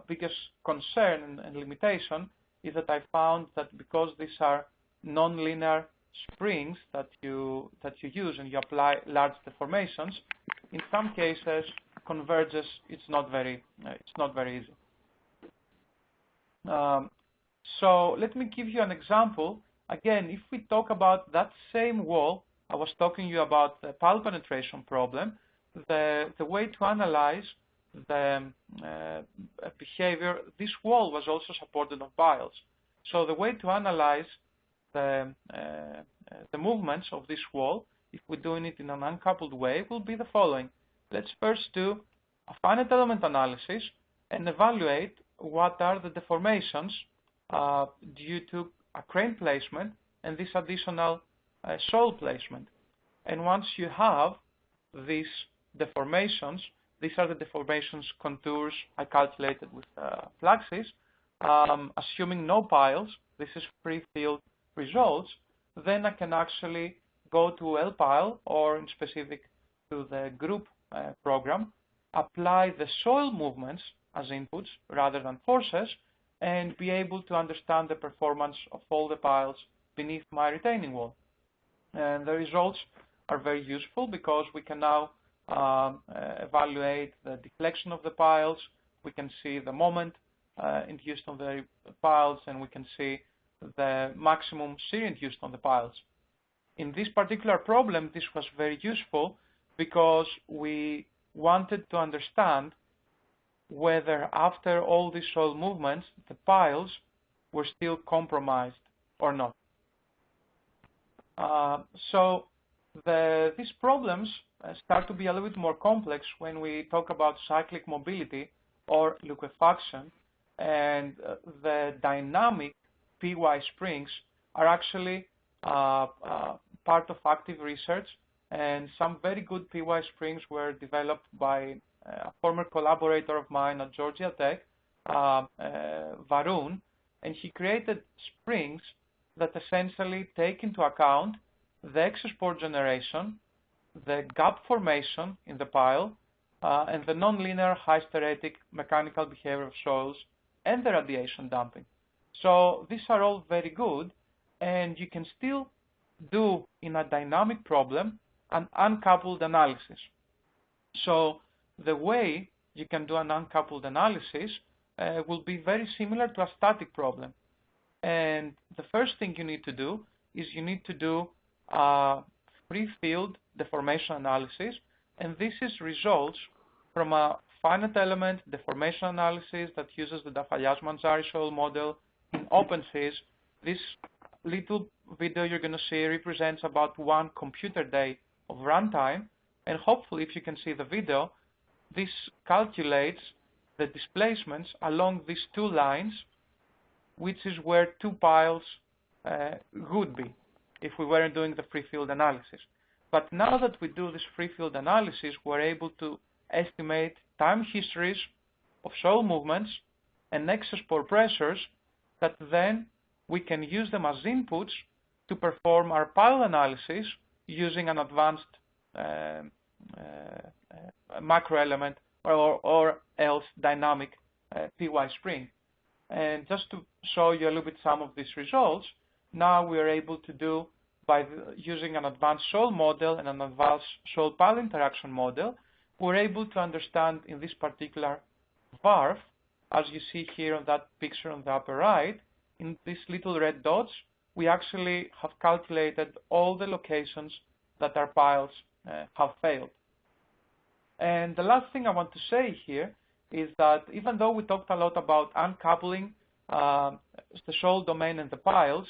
biggest concern and limitation is that I found that because these are non-linear springs that you use and you apply large deformations, in some cases converges it's not very easy. So let me give you an example. Again, if we talk about that same wall, I was talking to you about the pile penetration problem. The way to analyze the behavior, this wall was also supported on piles. So the way to analyze the movements of this wall, if we're doing it in an uncoupled way, will be the following. Let's first do a finite element analysis and evaluate what are the deformations due to a crane placement and this additional soil placement. And once you have these deformations, these are the deformations contours I calculated with fluxes, assuming no piles, this is free field results, then I can actually go to L-pile, or in specific to the group program, apply the soil movements as inputs rather than forces, and be able to understand the performance of all the piles beneath my retaining wall. And the results are very useful because we can now evaluate the deflection of the piles. We can see the moment induced on the piles, and we can see the maximum shear induced on the piles. In this particular problem, this was very useful because we wanted to understand whether after all these soil movements, the piles were still compromised or not. So these problems start to be a little bit more complex when we talk about cyclic mobility or liquefaction, and the dynamic Py springs are actually part of active research, and some very good Py springs were developed by a former collaborator of mine at Georgia Tech, Varun, and he created springs that essentially take into account the excess pore generation, the gap formation in the pile, and the nonlinear hysteretic mechanical behavior of soils and the radiation dumping. So these are all very good, and you can still do in a dynamic problem an uncoupled analysis. So the way you can do an uncoupled analysis will be very similar to a static problem. And the first thing you need to do is you need to do free field deformation analysis, and this is results from a finite element deformation analysis that uses the Dafayas-Manzari soil model in OpenSeas. This little video you're going to see represents about 1 computer day of runtime, and hopefully if you can see the video, this calculates the displacements along these 2 lines, which is where 2 piles would be if we weren't doing the free field analysis. But now that we do this free field analysis, we're able to estimate time histories of soil movements and excess pore pressures that then we can use them as inputs to perform our pile analysis using an advanced macro element or else dynamic Py spring. And just to show you a little bit some of these results, now we are able to do, by using an advanced soil model and an advanced soil-pile interaction model, we're able to understand in this particular VARF, as you see here on that picture on the upper right, in these little red dots, we actually have calculated all the locations that our piles have failed. And the last thing I want to say here is that even though we talked a lot about uncoupling the soil domain and the piles,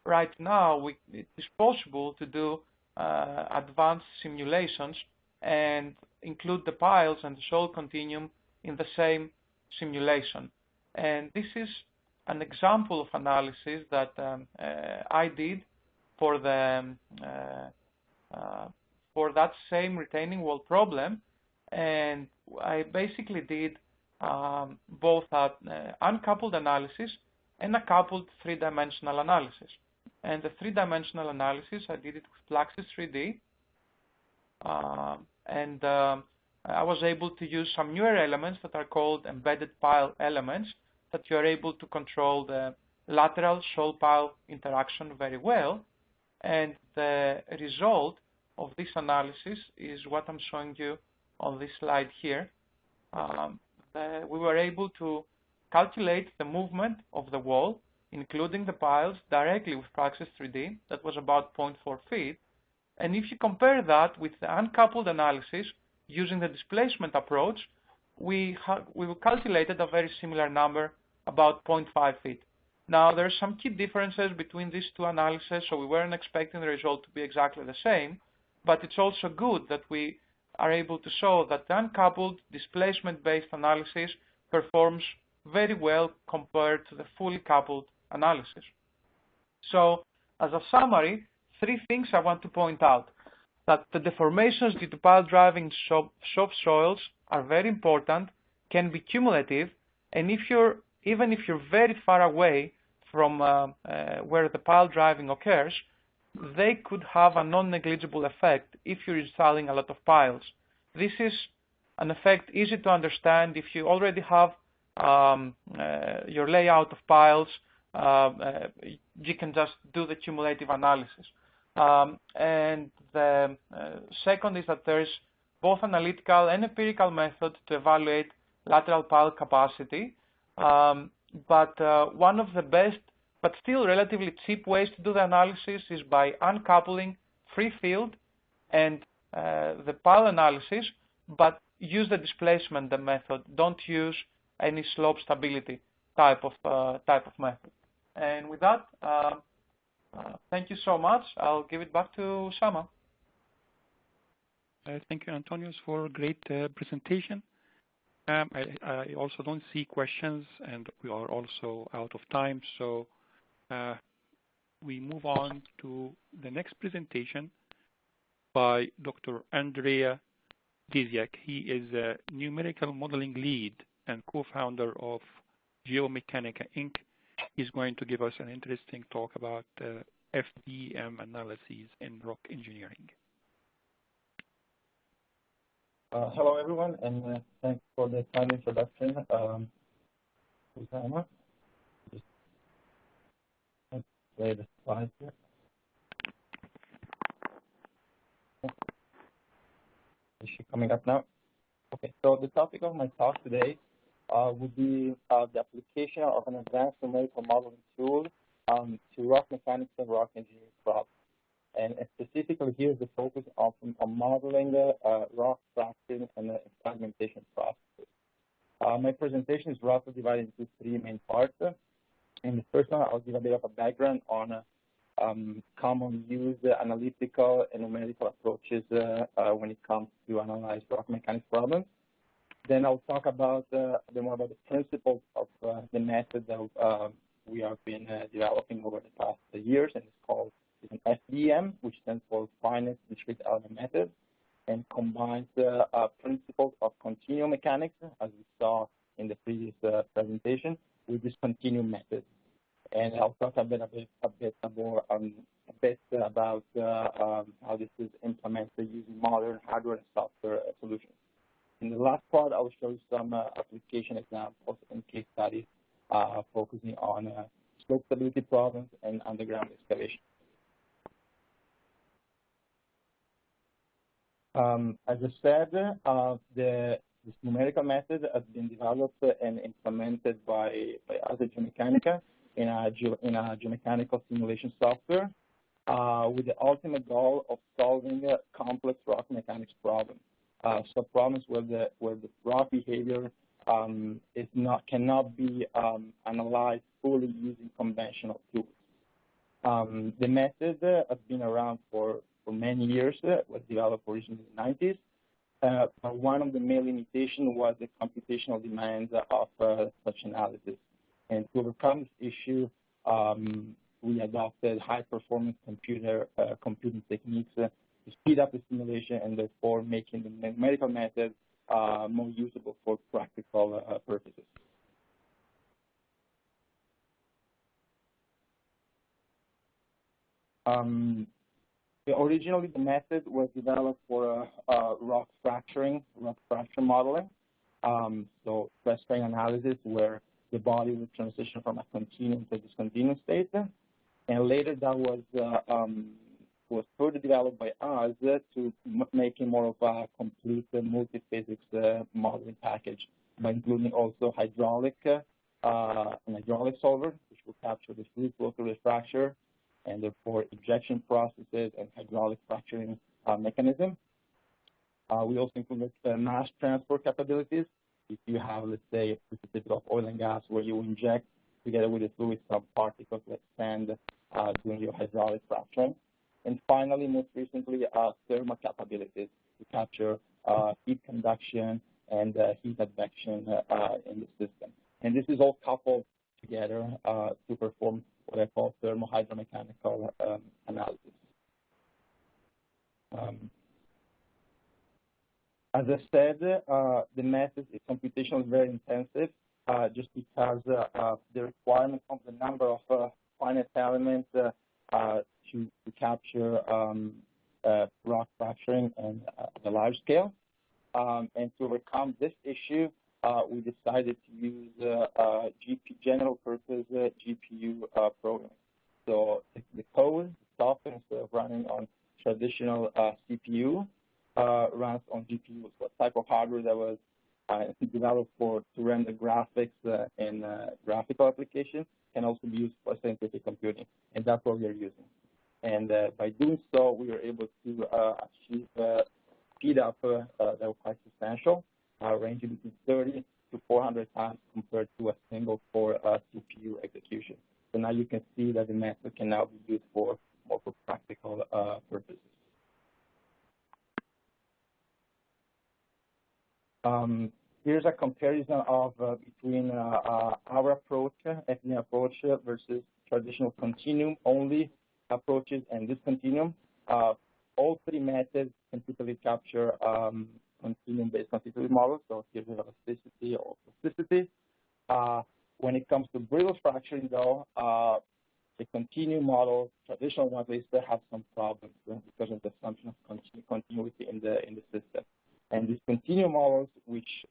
right now it is possible to do advanced simulations and include the piles and the soil continuum in the same simulation. And this is an example of analysis that I did for the for that same retaining wall problem, and I basically did both an uncoupled analysis and a coupled 3-dimensional analysis. And the 3-dimensional analysis, I did it with Fluxys 3D, and I was able to use some newer elements that are called embedded pile elements that you are able to control the lateral soil-pile interaction very well. And the result of this analysis is what I'm showing you on this slide here. We were able to calculate the movement of the wall, including the piles, directly with Fluxys 3D. That was about 0.4 feet. And if you compare that with the uncoupled analysis using the displacement approach, we calculated a very similar number, about 0.5 feet. Now, there are some key differences between these 2 analyses, so we weren't expecting the result to be exactly the same, but it's also good that we are able to show that the uncoupled displacement-based analysis performs very well compared to the fully coupled analysis. So, as a summary, 3 things I want to point out. That the deformations due to pile driving in soft soils are very important, can be cumulative, and even if you're very far away from where the pile driving occurs, they could have a non-negligible effect if you're installing a lot of piles. This is an effect easy to understand if you already have your layout of piles. You can just do the cumulative analysis. And the second is that there is both analytical and empirical method to evaluate lateral pile capacity. But one of the best, but still relatively cheap ways to do the analysis is by uncoupling free field and the pile analysis, but use the displacement method. Don't use any slope stability type of method. And with that, thank you so much. I'll give it back to Usama. Thank you, Antonios, for a great presentation. I also don't see questions, and we are also out of time. So we move on to the next presentation by Dr. Andrea D.GE. He is a numerical modeling lead and co-founder of Geomechanica, Inc. He's going to give us an interesting talk about FDEM analyses in rock engineering. Hello, everyone, and thanks for the kind introduction. Usama, just play the slide here. Is she coming up now? Okay, so the topic of my talk today would be the application of an advanced numerical modeling tool to rock mechanics and rock engineering problems. And specifically, here's the focus on modeling rock fracturing and fragmentation processes. My presentation is roughly divided into three main parts. In the first one, I'll give a bit of a background on common used analytical and numerical approaches when it comes to analyze rock mechanics problems. Then I'll talk about a bit more about the principles of the method that we have been developing over the past years, and it's called an FDEM, which stands for Finite Discrete Element Method, and combines the principles of continuum mechanics, as we saw in the previous presentation, with this continuum method. And I'll talk a bit about how this is implemented using modern hardware and software solutions. In the last part, I will show you some application examples and case studies focusing on slope stability problems and underground excavation. As I said, this numerical method has been developed and implemented by us at Geomechanica in a geomechanical simulation software with the ultimate goal of solving complex rock mechanics problems. So problems where the rock behavior cannot be analyzed fully using conventional tools. The method has been around for many years. It was developed originally in the 90s. But one of the main limitations was the computational demands of such analysis. And to overcome this issue, we adopted high-performance computing techniques to speed up the simulation and therefore making the numerical method more usable for practical purposes. Originally, the method was developed for rock fracture modeling, so stress strain analysis, where the body would transition from a continuum to a discontinuous state. And later, that was further developed by us to making more of a complete multi-physics modeling package by including also an hydraulic solver, which will capture the fluid flow through the fracture, and therefore injection processes and hydraulic fracturing mechanism. We also include mass transport capabilities. If you have, let's say, a specific of oil and gas where you inject together with the fluid some particles that expand during your hydraulic fracturing. And finally, most recently, thermal capabilities to capture heat conduction and heat advection in the system. And this is all coupled together to perform what I call thermohydromechanical analysis. As I said, the method is computationally very intensive just because the requirement of the number of finite elements to capture rock fracturing and the large scale. And to overcome this issue, we decided to use general purpose GPU programming. So the code, software, instead of running on traditional CPU, runs on GPU. So a type of hardware that was developed to render graphics in graphical applications can also be used for scientific computing, and that's what we are using. And by doing so, we were able to achieve speed up that was quite substantial, ranging between 30 to 400 times compared to a single core CPU execution. So now you can see that the method can now be used for more for practical purposes. Here's a comparison of between our approach, FDEM approach, versus traditional continuum-only approaches and this continuum. All three methods can typically capture continuum-based constitutive models, so here's elasticity or plasticity. When it comes to brittle fracturing, though, the continuum model, traditional ones, they still have some problems because of the assumption of continuity in the system. And these continuum models, which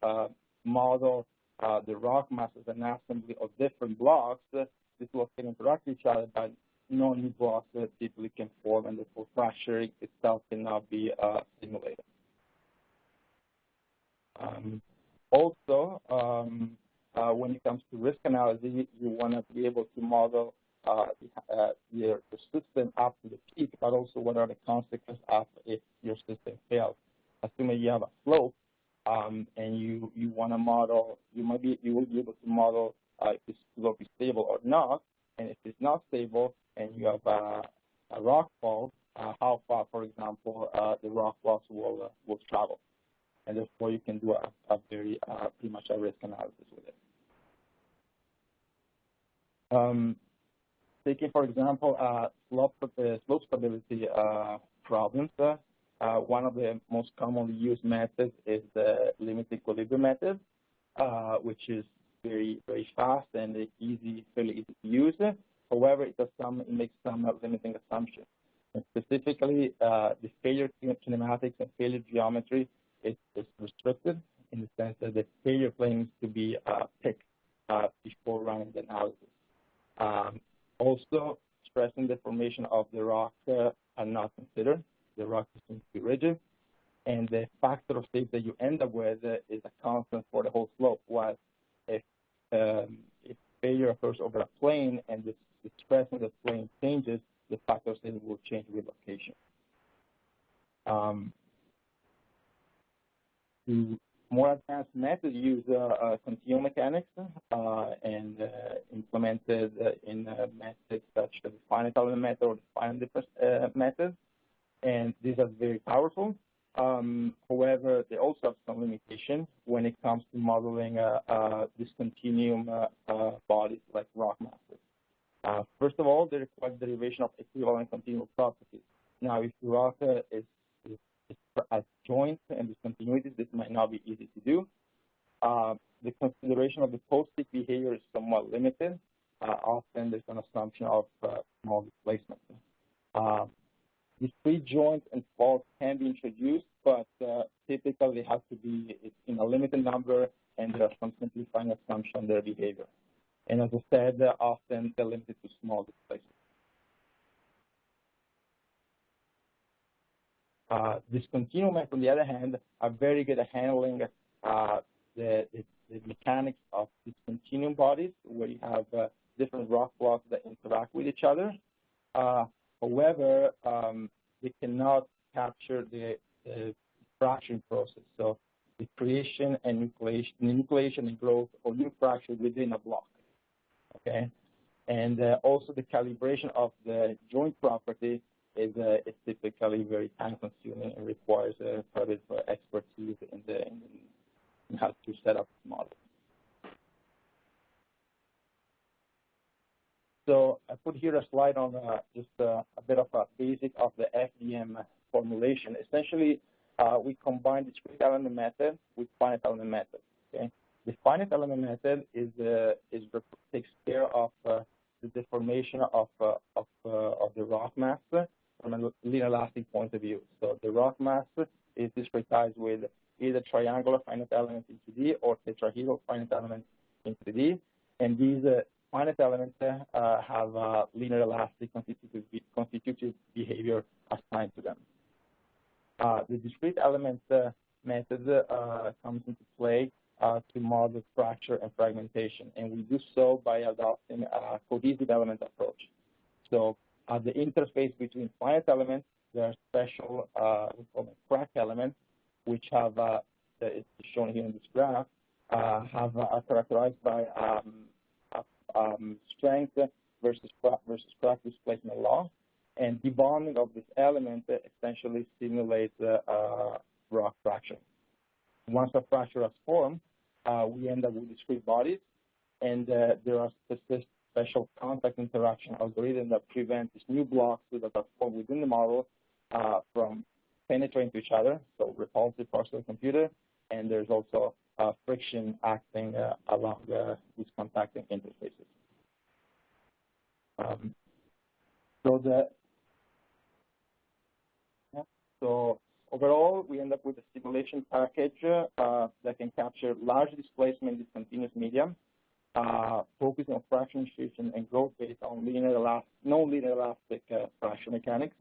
model the rock mass as an assembly of different blocks, this will can interact with each other, but no new blocks typically can form, and therefore fracturing itself cannot be simulated. Also, when it comes to risk analysis, you want to be able to model your system up to the peak, but also what are the consequences of if your system fails. Assuming you have a slope, and you want to model, you will be able to model if the slope is stable or not, and if it's not stable and you have a rock fall, how far, for example, the rock walls will travel, and therefore you can do a very pretty much a risk analysis with it. Taking, for example, slope stability problems. One of the most commonly used methods is the limit equilibrium method, which is very, very fast and fairly easy to use. However, it makes some limiting assumptions. And specifically, the failure kinematics and failure geometry is restricted in the sense that the failure plane needs to be picked before running the analysis. Also, stress and deformation of the rock are not considered. The rock seems to be rigid, and the factor of safety that you end up with is a constant for the whole slope. While if failure occurs over a plane and the stress in the plane changes, the factor of safety will change with location. The more advanced methods use continuum mechanics and implemented in methods such as the finite element method or the finite difference method. And these are very powerful. However, they also have some limitations when it comes to modeling discontinuum bodies like rock masses. First of all, they require derivation of equivalent continuum properties. Now, if the rock is as joints and discontinuities, this might not be easy to do. The consideration of the post-peak behavior is somewhat limited. Often there's an assumption of small displacement. Discrete joints and faults can be introduced, but typically they have to be in a limited number, and there are some simplifying assumptions on their behavior. And as I said, often they're limited to small displacement. Discontinuum methods, on the other hand, are very good at handling the mechanics of discontinuum bodies, where you have different rock blocks that interact with each other. However, they cannot capture the fracturing process, so the creation and nucleation and growth of new fractures within a block. Okay, and also the calibration of the joint property is typically very time-consuming and requires quite a bit of expertise in how to set up this model. So I put here a slide on just a bit of a basic of the FDEM formulation. Essentially, we combine the discrete element method with finite element method. Okay, the finite element method takes care of the deformation of the rock mass from a linear elastic point of view. So the rock mass is discretized with either triangular finite elements in 2D or tetrahedral finite elements in 3D, and these finite elements have linear elastic constitutive behavior assigned to them. The discrete element method comes into play to model fracture and fragmentation, and we do so by adopting a cohesive element approach. So at the interface between finite elements, there are special we call them crack elements, which have, it's shown here in this graph, are characterized by strength versus crack displacement law, and debonding of this element essentially simulates rock fracture. Once a fracture has formed, we end up with discrete bodies, and there are special contact interaction algorithms that prevent these new blocks that are formed within the model from penetrating to each other, so repulsive parts of the computer, and there's also friction acting along these contacting interfaces. So overall, we end up with a simulation package that can capture large displacement in discontinuous medium, focusing on fraction distribution and growth based on non-linear elastic fracture mechanics.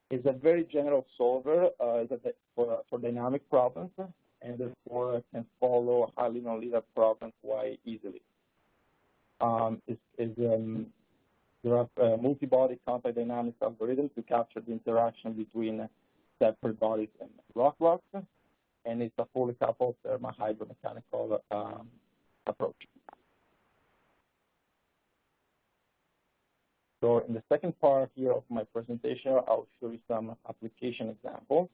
It's a very general solver for dynamic problems, and therefore can follow highly nonlinear problems quite easily. There are multi-body contact dynamics algorithms to capture the interaction between separate bodies and rock blocks, and it's a fully coupled thermo-hydromechanical approach. So in the second part here of my presentation, I'll show you some application examples.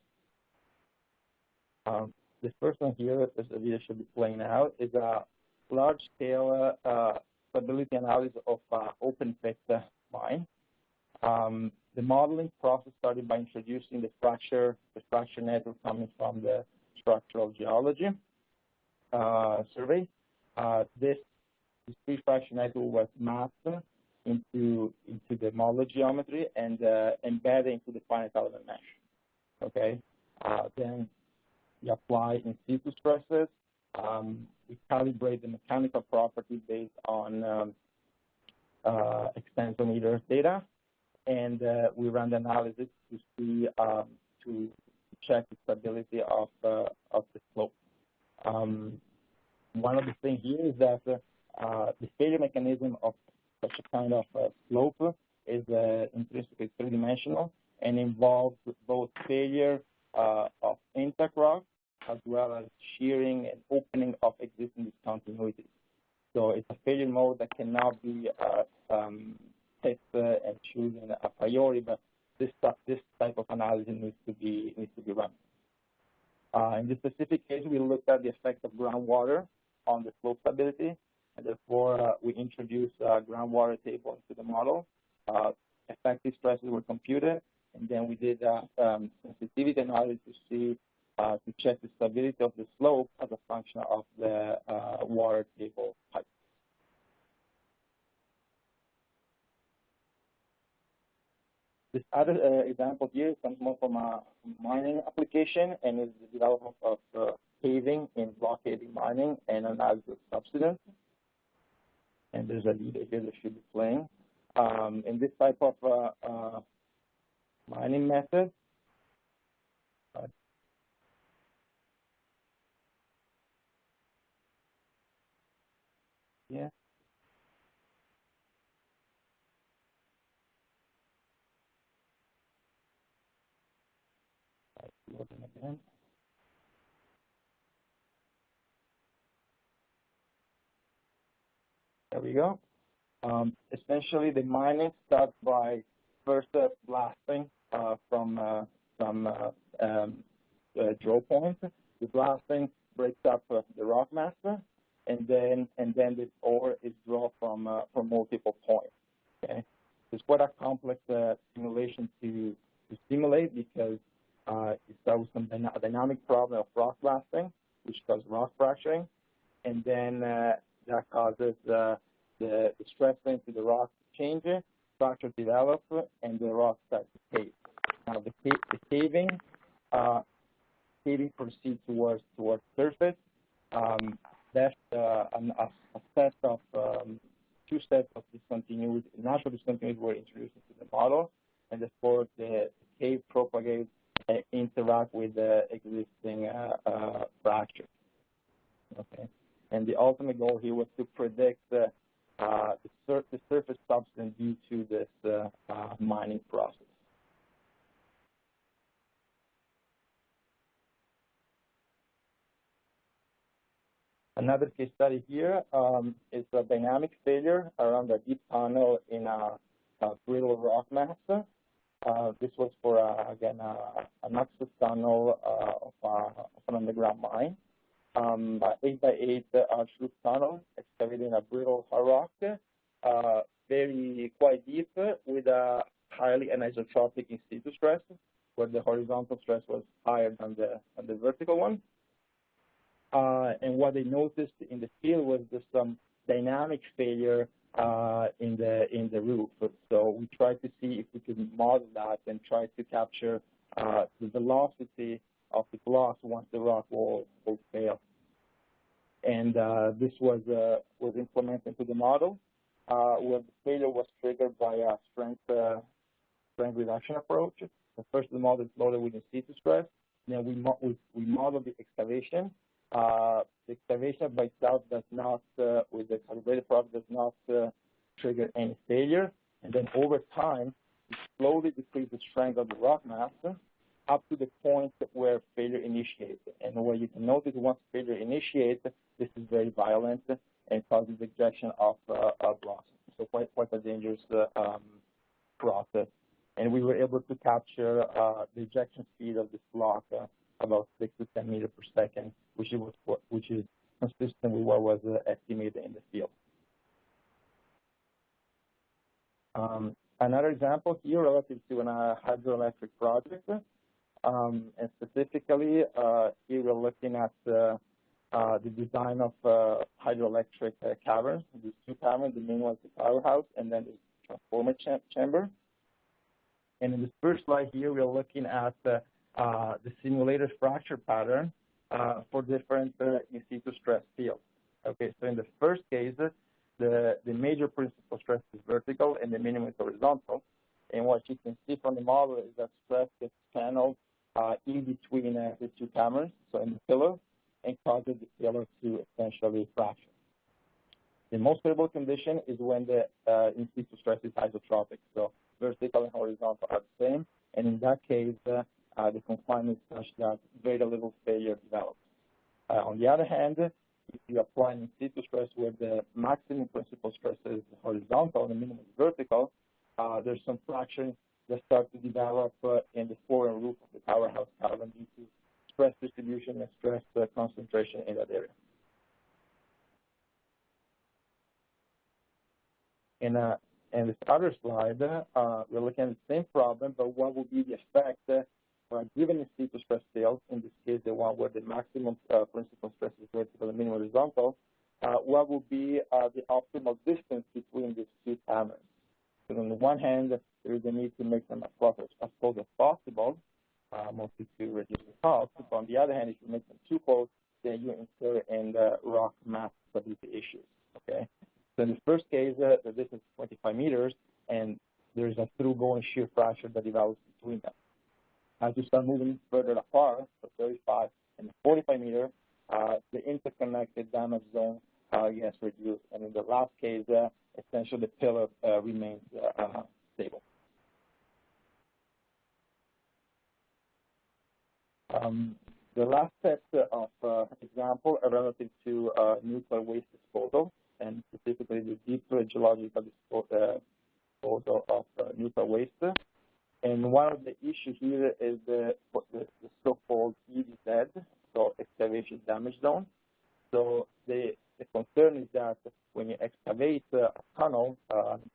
The first one here, as the video should be playing out, is a large-scale stability analysis of open pit mine. The modeling process started by introducing the fracture network coming from the structural geology survey. This fracture network was mapped into the model geometry and embedded into the finite element mesh. Okay, then we apply in situ stresses. We calibrate the mechanical property based on extensometer data, and we run the analysis to see to check the stability of the slope. One of the things here is that the failure mechanism of such a kind of slope is intrinsically three-dimensional and involves both failure of intact rock as well as shearing and opening of existing discontinuities. So it's a failure mode that cannot be tested and chosen a priori, but this type of analysis needs to be run. In this specific case, we looked at the effect of groundwater on the slope stability, and therefore we introduced a groundwater table into the model. Effective stresses were computed, and then we did sensitivity analysis to see to check the stability of the slope as a function of the water table height. This other example here comes more from a mining application and is the development of caving in block caving mining and analysis of subsidence. And there's a video here that should be playing. In this type of mining method, yeah. Loading again. There we go. Essentially, the mining starts by first blasting from some draw point. The blasting breaks up the rock mass, and then the ore is drawn from multiple points. Okay, it's quite a complex simulation to simulate because it starts with a dynamic problem of rock blasting, which causes rock fracturing, and then that causes the stress into the rock changes, fracture develop, and the rock starts to cave. Now the caving proceeds towards surface. a set of two sets of discontinuities, natural discontinuities were introduced into the model, and therefore the cave propagates interact with the existing fracture. Okay, and the ultimate goal here was to predict the surface substance due to this mining process. Another case study here is a dynamic failure around a deep tunnel in a brittle rock mass. This was for, again, an access tunnel of an underground mine. 8x8 arch-roof tunnel excavated in a brittle hard rock, quite deep with a highly anisotropic in situ stress, where the horizontal stress was higher than the vertical one. And what they noticed in the field was just some dynamic failure in the roof. So we tried to see if we could model that and try to capture the velocity of the blocks once the rock will fail. And this was implemented into the model, where the failure was triggered by a strength reduction approach. So first, the model is loaded with in situ stress. Then we model the excavation. The excavation by itself does not, with the calibrated probe, does not trigger any failure. And then over time, we slowly decrease the strength of the rock mass up to the point where failure initiates. And what you can notice, once failure initiates, this is very violent and causes ejection of blocks. So quite a dangerous process. And we were able to capture the ejection speed of this block about 6 to 10 meters per second, which is consistent with what was estimated in the field. Another example here relative to an hydroelectric project, and specifically here we're looking at the design of hydroelectric caverns. There's two caverns. The main one is the powerhouse, and then the transformer chamber. And in this first slide here, we're looking at the simulated fracture pattern for different in situ stress fields. Okay, so in the first case, the major principal stress is vertical and the minimum is horizontal. And what you can see from the model is that stress gets channeled in between the two cameras, so in the pillar, and causes the pillar to essentially fracture. The most stable condition is when the in situ stress is isotropic, so vertical and horizontal are the same. And in that case, the confinement is such that very little failure develops. On the other hand, if you apply in situ stress where the maximum principal stress is horizontal and the minimum is vertical, there's some fractures that start to develop in the floor and roof of the powerhouse cavern due to stress distribution and stress concentration in that area. In this other slide, we're looking at the same problem, but what will be the effect for a given in situ stress field, in this case the one where the maximum principal stress is vertical and minimum horizontal, what will be the optimal distance between these two cameras. So on the one hand, there is a need to make them as close as possible, mostly to reduce the cost. But on the other hand, if you make them too close, then you incur in the rock mass stability issues. Okay. So in the first case, the distance is 25 meters, and there is a through-going shear fracture that develops between them. As you start moving further apart, so 35 and 45 meters, the interconnected damage zone gets reduced. And in the last case, essentially the pillar remains stable. The last set of example are relative to nuclear waste disposal, and specifically the deep geological disposal of nuclear waste. And one of the issues here is the so-called EDZ, so excavation damage zone. So the concern is that when you excavate a tunnel,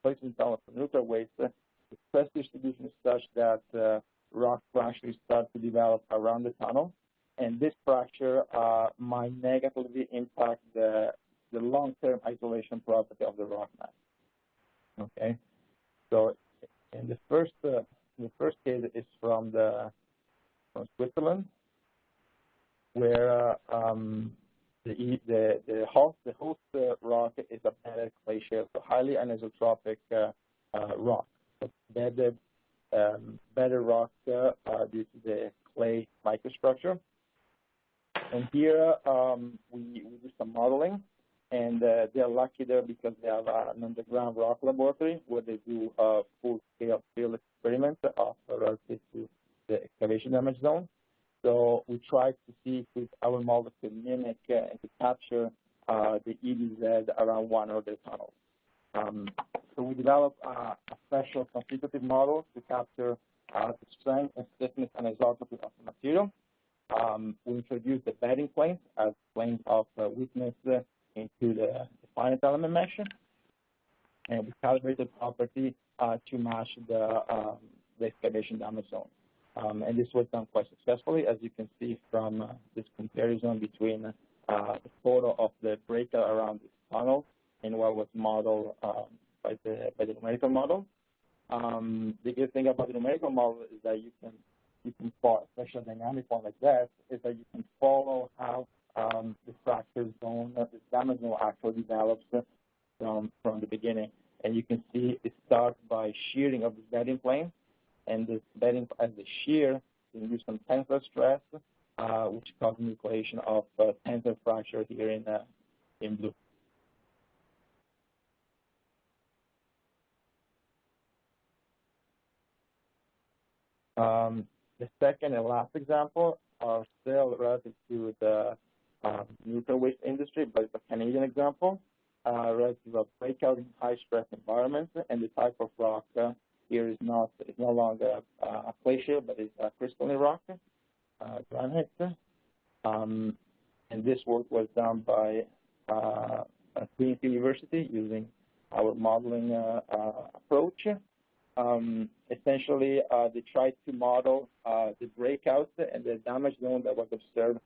placing tunnel for nuclear waste, the stress distribution is such that rock fractures start to develop around the tunnel, and this fracture might negatively impact the long-term isolation property of the rock mass. Okay, so in the first case is from Switzerland, where the host rock is a bedded clay shale, so highly anisotropic rock. So bedded rock due to the clay microstructure. And here we do some modeling, and they're lucky there because they have an underground rock laboratory where they do full-scale field experiments relative to the excavation damage zone. So we tried to see if our model could mimic and to capture the EDZ around one of the tunnels. So we developed a special quantitative model to capture the strength and stiffness and isotropy of the material. We introduced the bedding planes as planes of weakness into the finite element mesh, and we calibrated property to match the excavation damage zone. And this was done quite successfully, as you can see from this comparison between the photo of the breakout around this tunnel and what was modeled by the numerical model. The good thing about the numerical model is that you can follow, especially a dynamic one like that, is that you can follow how the fracture zone, the damage zone actually develops from the beginning. And you can see it starts by shearing of the bedding plane, and this bedding as the shear can use some tensile stress, which causes nucleation of tensile fracture here in blue. The second and last example are still relative to the nuclear waste industry, but it's a Canadian example relative to a breakout in high-stress environments, and the type of rock here is no longer a clay shale, but it's a crystalline rock, granite. And this work was done by Queen's University using our modeling approach. Essentially, they tried to model the breakout and the damage zone that was observed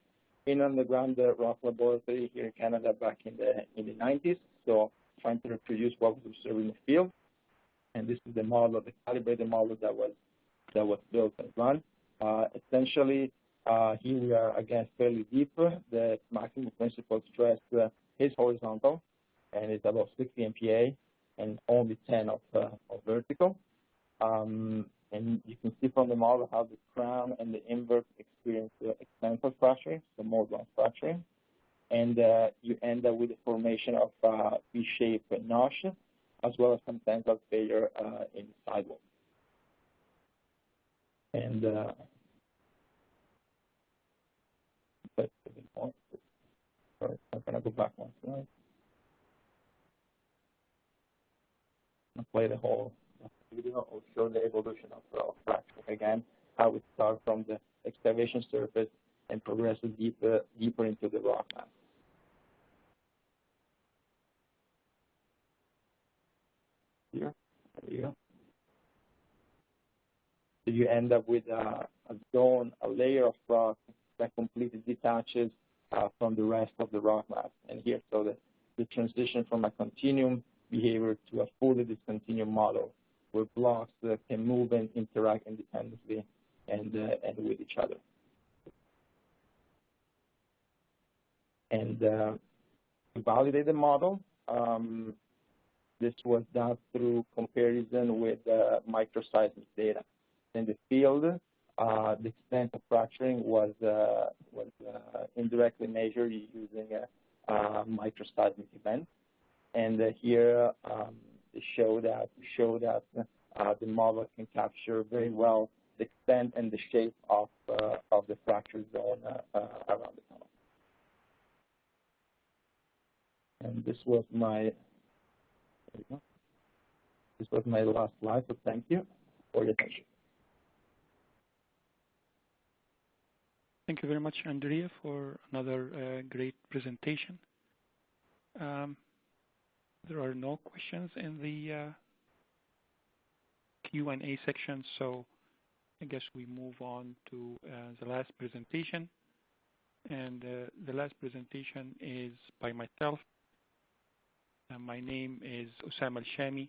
in underground rock laboratory here in Canada back in the 90s. So trying to reproduce what was observed in the field. And this is the model, the calibrated model that was built and run. Essentially, here we are again fairly deep. The maximum principal stress is horizontal, and it's about 60 MPa, and only 10 of vertical. And you can see from the model how the crown and the invert experience extensile fracturing, so more advanced fracturing. And you end up with the formation of V-shaped notch, as well as some tensile failure in the sidewall. And sorry, I'm going to go back one slide. I'll play the whole video. I'll show the evolution of fracturing again, how it starts from the excavation surface and progresses deeper into the rock mass. Here, there you go. So you end up with a zone, a layer of rock that completely detaches from the rest of the rock mass. And here, so the transition from a continuum behavior to a fully discontinuous model where blocks can move and interact independently and with each other. And to validate the model, this was done through comparison with microseismic data. In the field, the extent of fracturing was indirectly measured using microseismic events. And here they show that the model can capture very well the extent and the shape of the fracture zone around the tunnel. And this was my last slide. So thank you for your attention. Thank you very much, Andrea, for another great presentation. There are no questions in the Q&A section, so I guess we move on to the last presentation. And the last presentation is by myself. My name is Usama Shamy.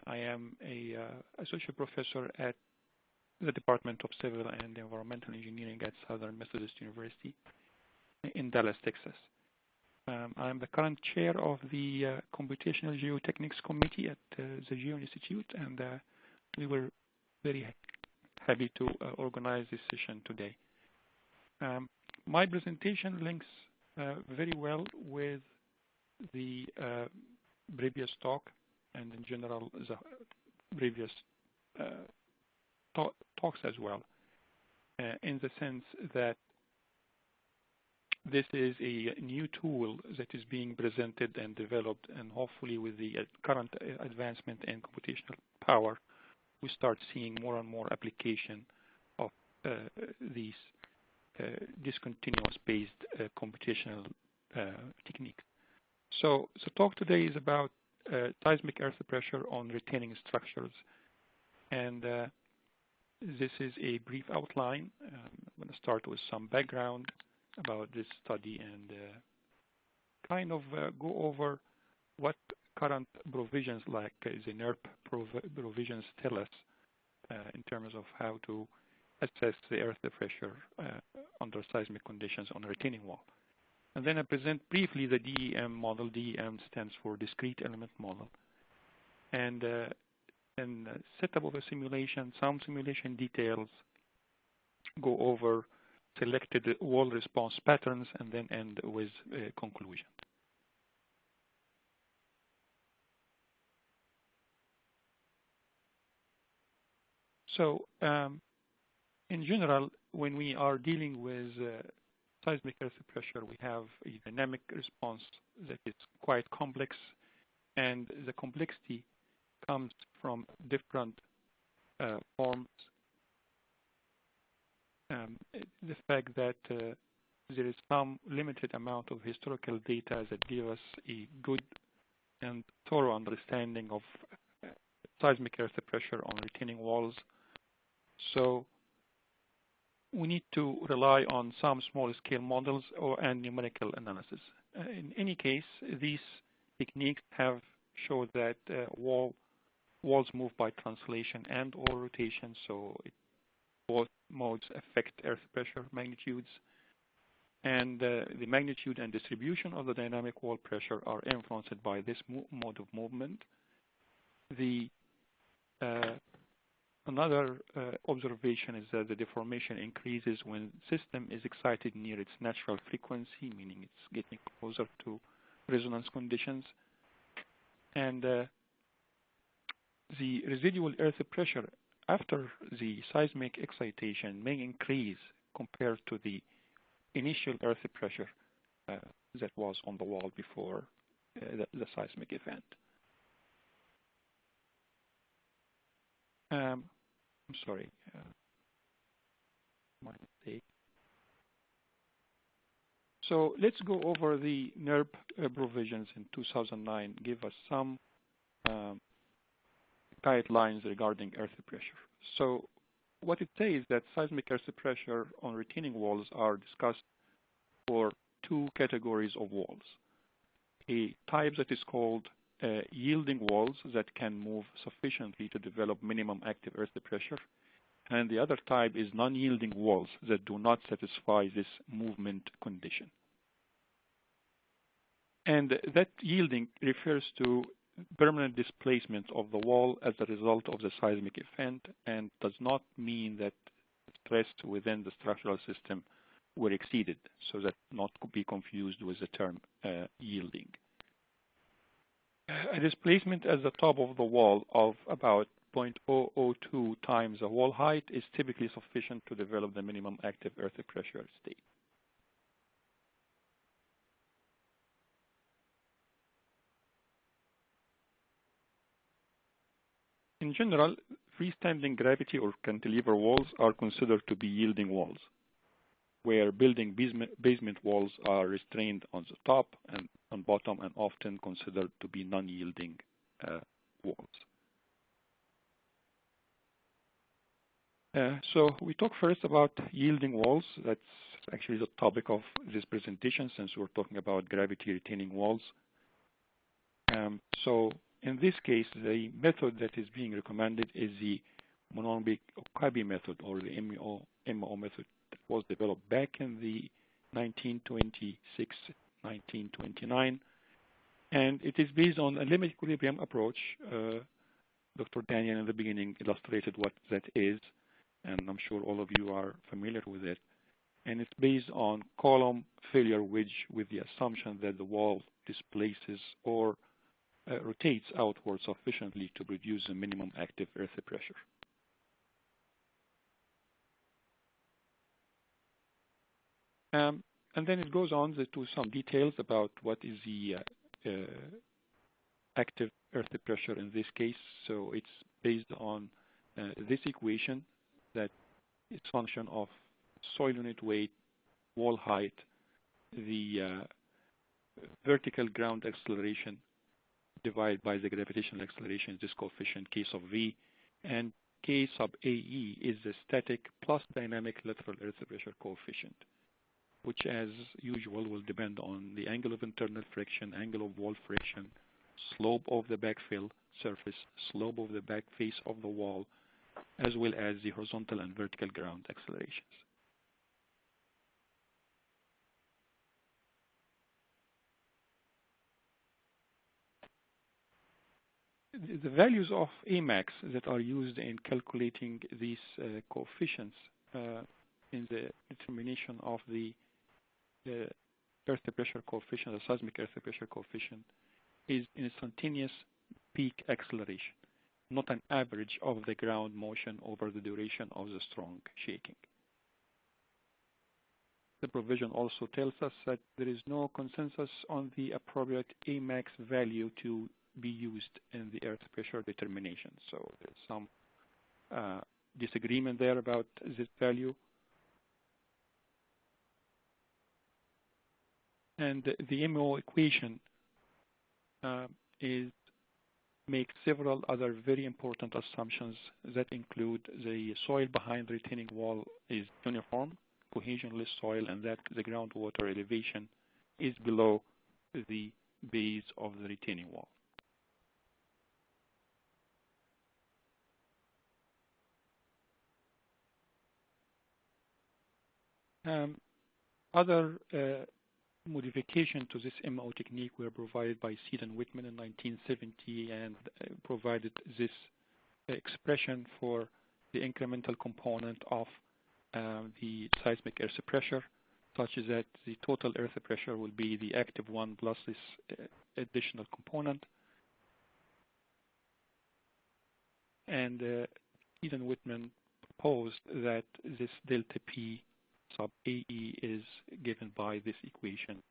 I am a associate professor at the Department of Civil and Environmental Engineering at Southern Methodist University in Dallas, Texas. I'm the current chair of the Computational Geotechnics Committee at the Geo-Institute, and we were very happy to organize this session today. My presentation links very well with the previous talk and in general the previous talks as well, in the sense that this is a new tool that is being presented and developed, and hopefully with the current advancement in computational power, we start seeing more and more application of these discontinuous-based computational techniques. So the talk today is about seismic earth pressure on retaining structures, and this is a brief outline. I'm going to start with some background about this study and kind of go over what current provisions like the NERP provisions tell us in terms of how to assess the earth pressure under seismic conditions on a retaining wall. And then I present briefly the DEM model. DEM stands for Discrete Element Model. And setup of a simulation, some simulation details, go over selected wall response patterns, and then end with a conclusion. So in general, when we are dealing with seismic earth pressure, we have a dynamic response that is quite complex, and the complexity comes from different forms. The fact that there is some limited amount of historical data that give us a good and thorough understanding of seismic earth pressure on retaining walls. So we need to rely on some small-scale models and numerical analysis. In any case, these techniques have showed that walls move by translation and or rotation, so both modes affect earth pressure magnitudes, and the magnitude and distribution of the dynamic wall pressure are influenced by this mode of movement. Another observation is that the deformation increases when system is excited near its natural frequency, meaning it's getting closer to resonance conditions. And the residual earth pressure after the seismic excitation may increase compared to the initial earth pressure that was on the wall before the seismic event. I'm sorry, my mistake. So let's go over the NERP provisions in 2009, give us some guidelines regarding earth pressure. So what it says is that seismic earth pressure on retaining walls are discussed for two categories of walls. A type that is called yielding walls that can move sufficiently to develop minimum active earth pressure, and the other type is non-yielding walls that do not satisfy this movement condition. And that yielding refers to permanent displacement of the wall as a result of the seismic event, and does not mean that stress within the structural system were exceeded, so that not to be confused with the term yielding. A displacement at the top of the wall of about 0.002 times the wall height is typically sufficient to develop the minimum active earth pressure state. In general, freestanding gravity or cantilever walls are considered to be yielding walls, where building basement walls are restrained on the top and on bottom, and often considered to be non-yielding walls. So we talk first about yielding walls. That's actually the topic of this presentation, since we're talking about gravity retaining walls. So in this case, the method that is being recommended is the Monombic Okabe method, or the MO method, that was developed back in the 1926 1929. And it is based on a limit equilibrium approach. Dr. Daniel in the beginning illustrated what that is, and I'm sure all of you are familiar with it. And it's based on column failure wedge with the assumption that the wall displaces or rotates outward sufficiently to produce a minimum active earth pressure. And then it goes on to some details about what is the active earth pressure in this case. So it's based on this equation that is function of soil unit weight, wall height, the vertical ground acceleration divided by the gravitational acceleration, this coefficient K sub V, and K sub AE is the static plus dynamic lateral earth pressure coefficient, which as usual will depend on the angle of internal friction, angle of wall friction, slope of the backfill surface, slope of the back face of the wall, as well as the horizontal and vertical ground accelerations. The values of M.ASCE that are used in calculating these coefficients in the determination of the earth pressure coefficient, the seismic earth pressure coefficient, is instantaneous peak acceleration, not an average of the ground motion over the duration of the strong shaking. The provision also tells us that there is no consensus on the appropriate M.ASCE value to be used in the earth pressure determination. So there's some disagreement there about this value. And the MO equation makes several other very important assumptions that include the soil behind the retaining wall is uniform, cohesionless soil, and that the groundwater elevation is below the base of the retaining wall. Other modification to this MO technique were provided by Seed and Whitman in 1970 and provided this expression for the incremental component of the seismic earth pressure, such that the total earth pressure will be the active one plus this additional component. And Seed and Whitman proposed that this delta P sub AE is given by this equation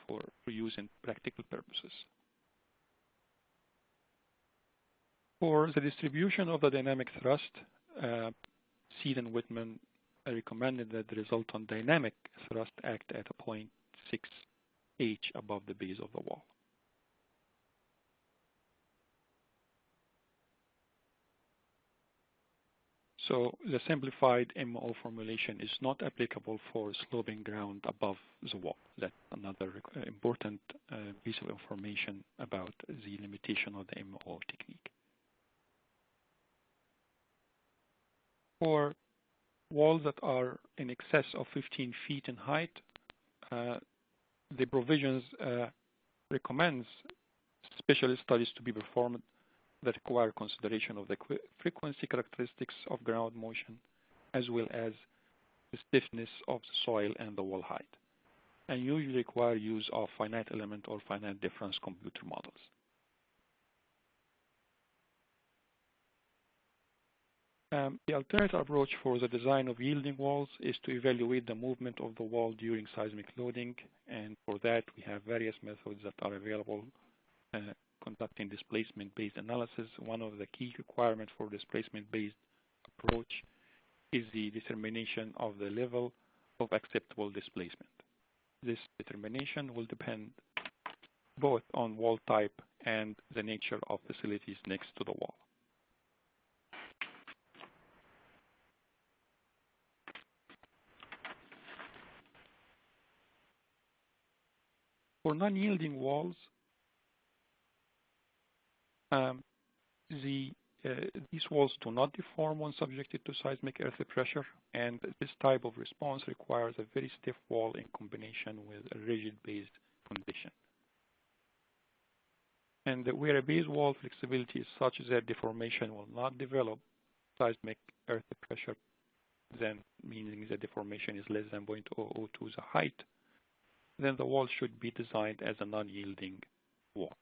for use in practical purposes. For the distribution of the dynamic thrust, Seed and Whitman recommended that the resultant dynamic thrust act at a 0.6 H above the base of the wall. So the simplified MO formulation is not applicable for sloping ground above the wall. That's another important piece of information about the limitation of the MO technique. For walls that are in excess of 15 feet in height, the provisions recommends special studies to be performed that require consideration of the frequency characteristics of ground motion, as well as the stiffness of the soil and the wall height, and usually require use of finite element or finite difference computer models. The alternative approach for the design of yielding walls is to evaluate the movement of the wall during seismic loading, and for that we have various methods that are available conducting displacement-based analysis. One of the key requirements for displacement-based approach is the determination of the level of acceptable displacement. This determination will depend both on wall type and the nature of facilities next to the wall. For non-yielding walls, the these walls do not deform when subjected to seismic earth pressure, and this type of response requires a very stiff wall in combination with a rigid-based condition. And where a base wall flexibility is such that deformation will not develop seismic earth pressure, then meaning the deformation is less than 0.002 the height, then the wall should be designed as a non-yielding wall.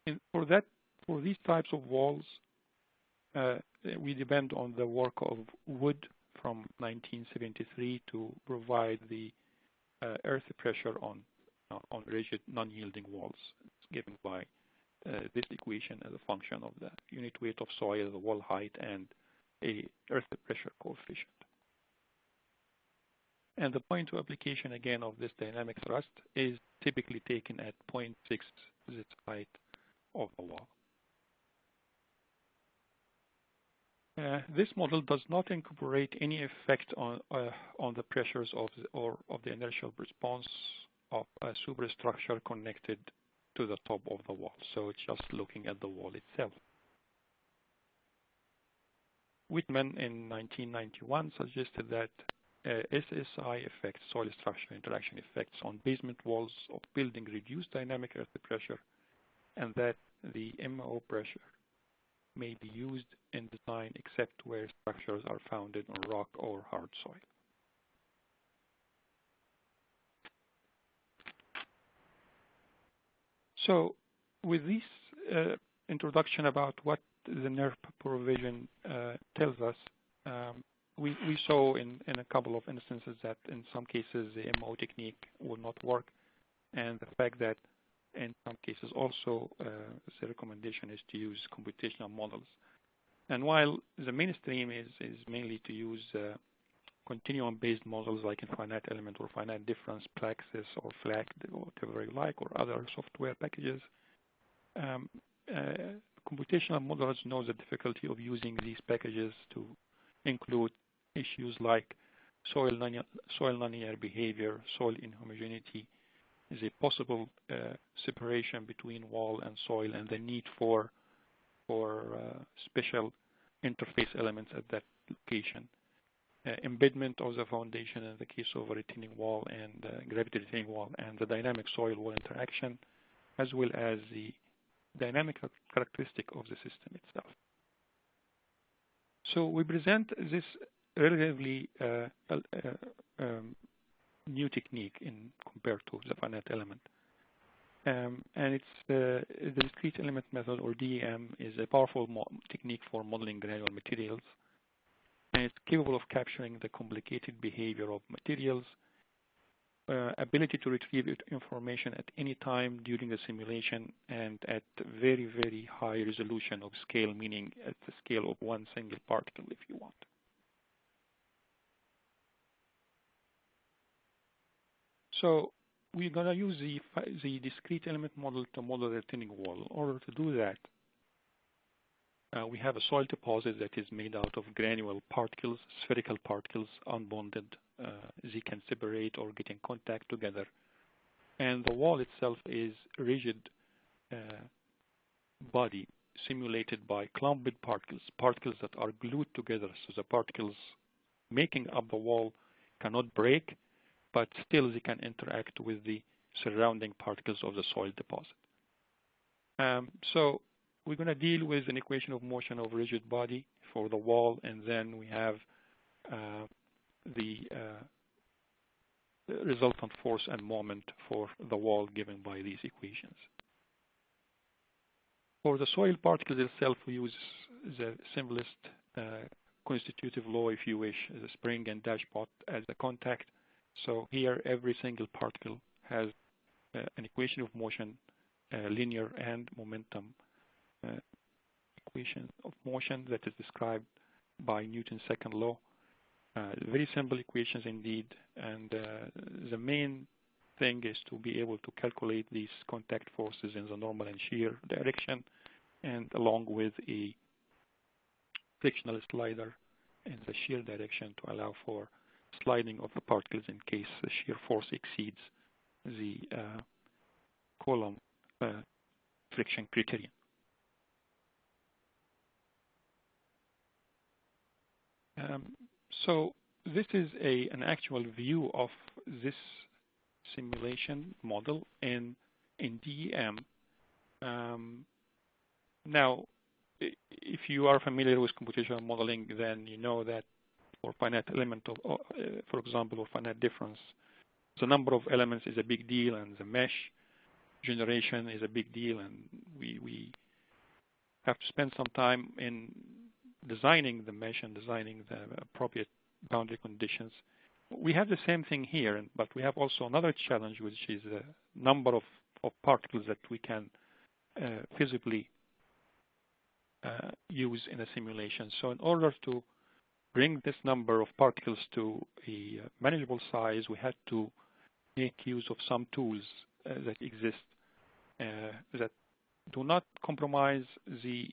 And for these types of walls, we depend on the work of Wood from 1973 to provide the earth pressure on rigid non-yielding walls. It's given by this equation as a function of the unit weight of soil, the wall height, and a earth pressure coefficient. And the point of application again of this dynamic thrust is typically taken at 0.6 this height of the wall. This model does not incorporate any effect on the pressures of the inertial response of a superstructure connected to the top of the wall. So it's just looking at the wall itself. Whitman in 1991 suggested that SSI effects, soil structure interaction effects on basement walls of building reduce dynamic earth pressure, and that the MO pressure may be used in design except where structures are founded on rock or hard soil. So with this introduction about what the NERP provision tells us, we saw in a couple of instances that in some cases the MO technique will not work, and the fact that in some cases also the recommendation is to use computational models. And while the mainstream is mainly to use continuum-based models like infinite element or finite difference, Praxis or FLAC, or whatever you like, or other software packages, computational models know the difficulty of using these packages to include issues like soil nonlinear behavior, soil inhomogeneity, is a possible separation between wall and soil, and the need for special interface elements at that location. Embedment of the foundation in the case of a retaining wall and gravity retaining wall, and the dynamic soil-wall interaction, as well as the dynamic characteristic of the system itself. So we present this relatively new technique compared to the finite element. And it's the discrete element method, or DEM, is a powerful technique for modeling granular materials. And it's capable of capturing the complicated behavior of materials, ability to retrieve information at any time during the simulation, and at very, very high resolution of scale, meaning at the scale of one single particle if you want. So we're going to use the discrete element model to model the retaining wall. In order to do that, we have a soil deposit that is made out of granular particles, spherical particles, unbonded. They can separate or get in contact together. And the wall itself is a rigid body simulated by clumped particles, particles that are glued together. So the particles making up the wall cannot break, but still they can interact with the surrounding particles of the soil deposit. So we're going to deal with an equation of motion of rigid body for the wall, and then we have the resultant force and moment for the wall given by these equations. For the soil particles itself, we use the simplest constitutive law, if you wish, the spring and dashpot as the contact. So here, every single particle has an equation of motion, linear and momentum equation of motion that is described by Newton's second law. Very simple equations indeed, and the main thing is to be able to calculate these contact forces in the normal and shear direction, and along with a frictional slider in the shear direction to allow for sliding of the particles in case the shear force exceeds the column friction criterion. So this is an actual view of this simulation model in DEM. Now, if you are familiar with computational modeling, then you know that for finite element of, for example, or finite difference, the number of elements is a big deal, and the mesh generation is a big deal, and we have to spend some time in designing the mesh and designing the appropriate boundary conditions. We have the same thing here, but we have also another challenge, which is the number of particles that we can feasibly use in a simulation. So in order to bring this number of particles to a manageable size, we had to make use of some tools that exist that do not compromise the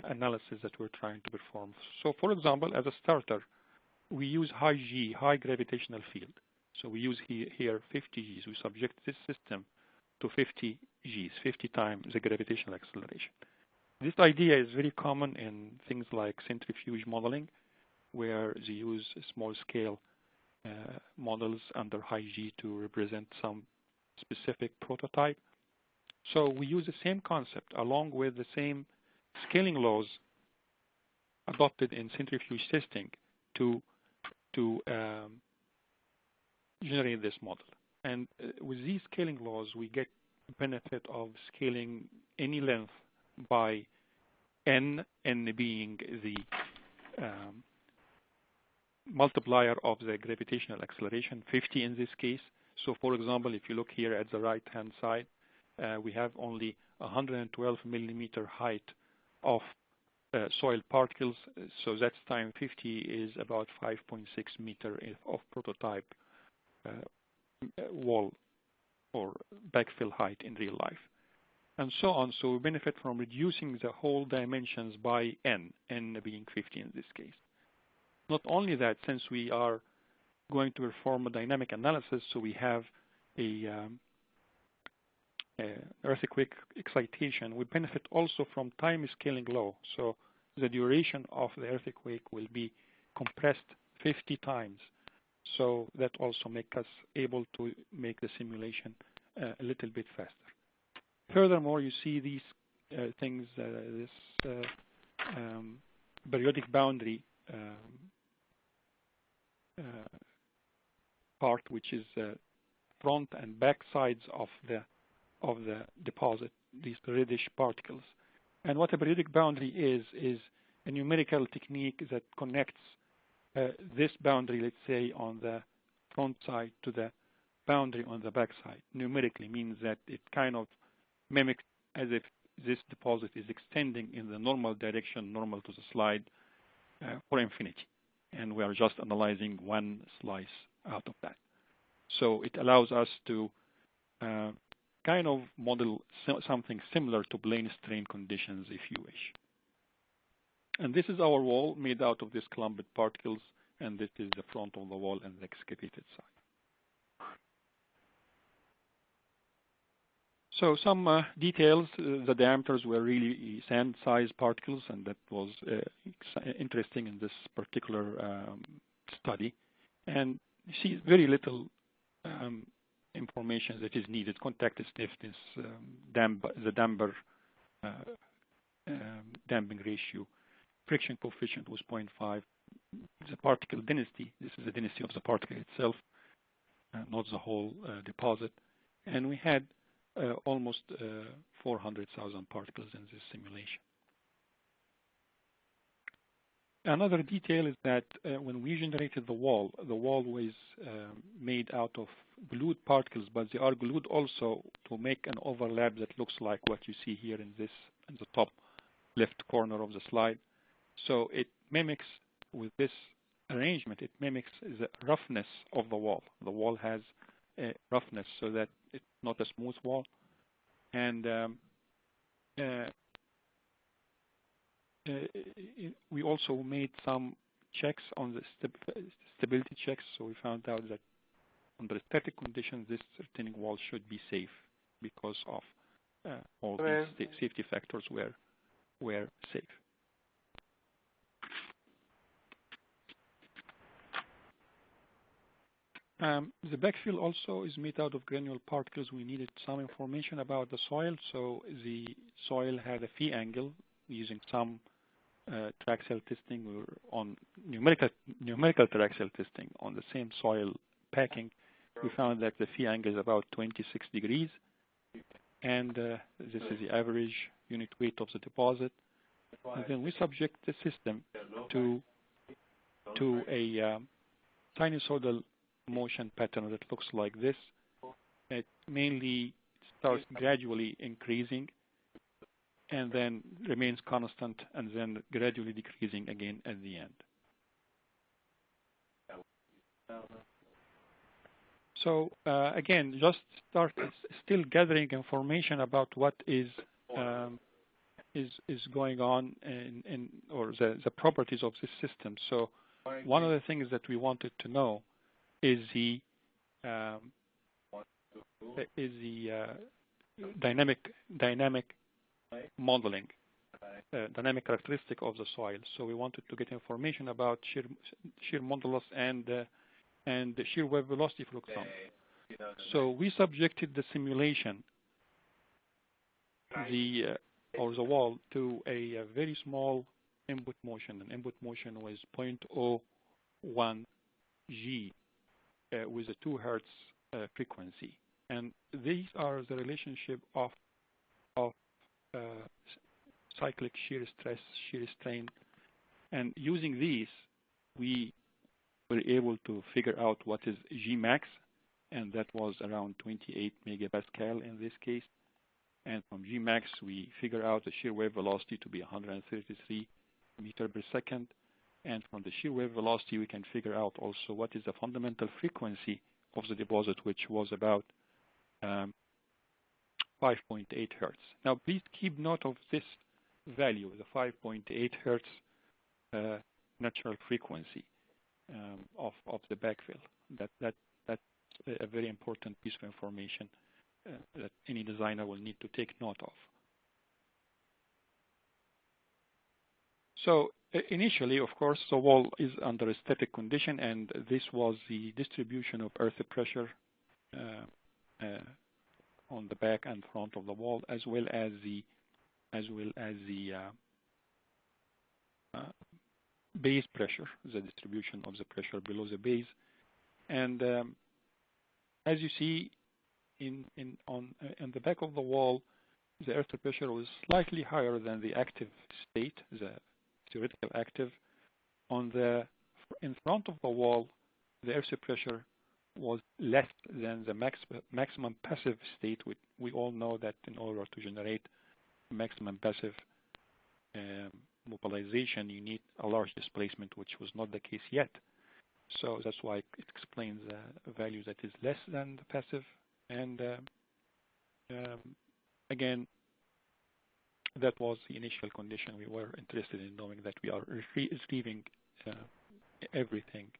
analysis that we're trying to perform. So for example, as a starter, we use high G, high gravitational field. So we use here 50 Gs. We subject this system to 50 Gs, 50 times the gravitational acceleration. This idea is very common in things like centrifuge modeling, where they use small-scale models under high G to represent some specific prototype. So we use the same concept along with the same scaling laws adopted in centrifuge testing to generate this model. And with these scaling laws, we get the benefit of scaling any length by n being the multiplier of the gravitational acceleration, 50 in this case. So for example, if you look here at the right-hand side, we have only 112 millimeter height of soil particles. So that's time 50 is about 5.6 meter of prototype wall or backfill height in real life, and so on. So we benefit from reducing the whole dimensions by n being 50 in this case. Not only that, since we are going to perform a dynamic analysis, so we have a earthquake excitation, we benefit also from time scaling law. So the duration of the earthquake will be compressed 50 times. So that also makes us able to make the simulation a little bit faster. Furthermore, you see these things, this periodic boundary part, which is front and back sides of the deposit, these reddish particles. And what a periodic boundary is a numerical technique that connects this boundary, let's say, on the front side to the boundary on the back side. Numerically means that it kind of mimics as if this deposit is extending in the normal direction, normal to the slide, for infinity. And we are just analyzing one slice out of that. So it allows us to kind of model something similar to plane strain conditions, if you wish. And this is our wall made out of these clumped particles, and this is the front of the wall and the excavated side. So some details, the diameters were really sand-sized particles, and that was interesting in this particular study. And you see very little information that is needed. Contact stiffness, the damper damping ratio, friction coefficient was 0.5. The particle density, this is the density of the particle itself, not the whole deposit. And we had almost 400,000 particles in this simulation. Another detail is that when we generated the wall was made out of glued particles, but they are glued also to make an overlap that looks like what you see here in the top left corner of the slide. So it mimics, with this arrangement, it mimics the roughness of the wall. The wall has a roughness so that it's not a smooth wall. And we also made some checks on the stability checks. So we found out that under static conditions, this retaining wall should be safe because of all these safety factors were safe. The backfill also is made out of granular particles. We needed some information about the soil. So the soil had a phi angle using some traxel testing or on numerical traxel testing on the same soil packing. We found that the phi angle is about 26 degrees. And this is the average unit weight of the deposit. And then we subject the system to a sinusoidal motion pattern that looks like this. It mainly starts gradually increasing and then remains constant and then gradually decreasing again at the end. So again, just still gathering information about what is going on or the properties of this system. So one of the things that we wanted to know is the dynamic modeling, dynamic characteristic of the soil. So we wanted to get information about shear modulus and the shear wave velocity fluxon. So we subjected the simulation, or the wall, to a very small input motion. An input motion was 0.01 G with a 2 hertz frequency. And these are the relationship of cyclic shear stress, shear strain. And using these, we were able to figure out what is G max, and that was around 28 megapascal in this case. And from G max, we figure out the shear wave velocity to be 133 meter per second. And from the shear wave velocity, we can figure out also what is the fundamental frequency of the deposit, which was about 5.8 hertz. Now, please keep note of this value, the 5.8 hertz natural frequency of the backfill. That's a very important piece of information that any designer will need to take note of. So initially, of course, the wall is under a static condition, and this was the distribution of earth pressure on the back and front of the wall, as well as the base pressure, the distribution of the pressure below the base. And as you see in the back of the wall, the earth pressure was slightly higher than the active state, the theoretical active. In front of the wall, the earth pressure was less than the maximum passive state. We all know that in order to generate maximum passive mobilization, you need a large displacement, which was not the case yet. So that's why it explains a value that is less than the passive. And again, that was the initial condition. We were interested in knowing that we are receiving everything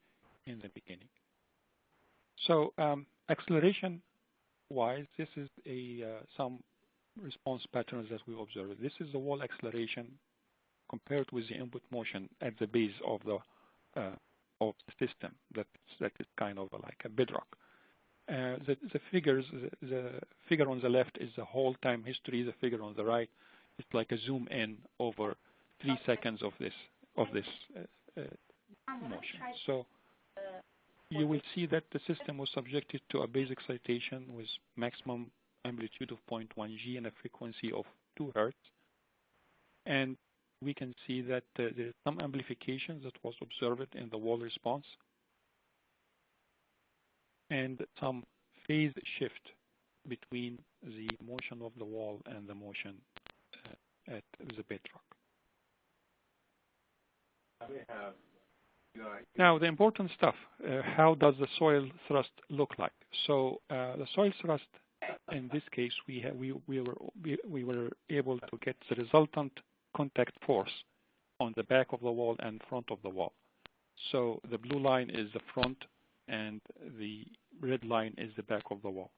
in the beginning. So acceleration-wise, this is some response patterns that we observed. This is the wall acceleration compared with the input motion at the base of the system. That is kind of like a bedrock. The figure on the left is the whole time history. The figure on the right is like a zoom in over 3 seconds of this motion. So you will see that the system was subjected to a base excitation with maximum amplitude of 0.1 G and a frequency of 2 hertz. And we can see that there is some amplification that was observed in the wall response and some phase shift between the motion of the wall and the motion at the bedrock. Now, the important stuff, how does the soil thrust look like? So the soil thrust, in this case, we were able to get the resultant contact force on the back of the wall and front of the wall. So the blue line is the front and the red line is the back of the wall.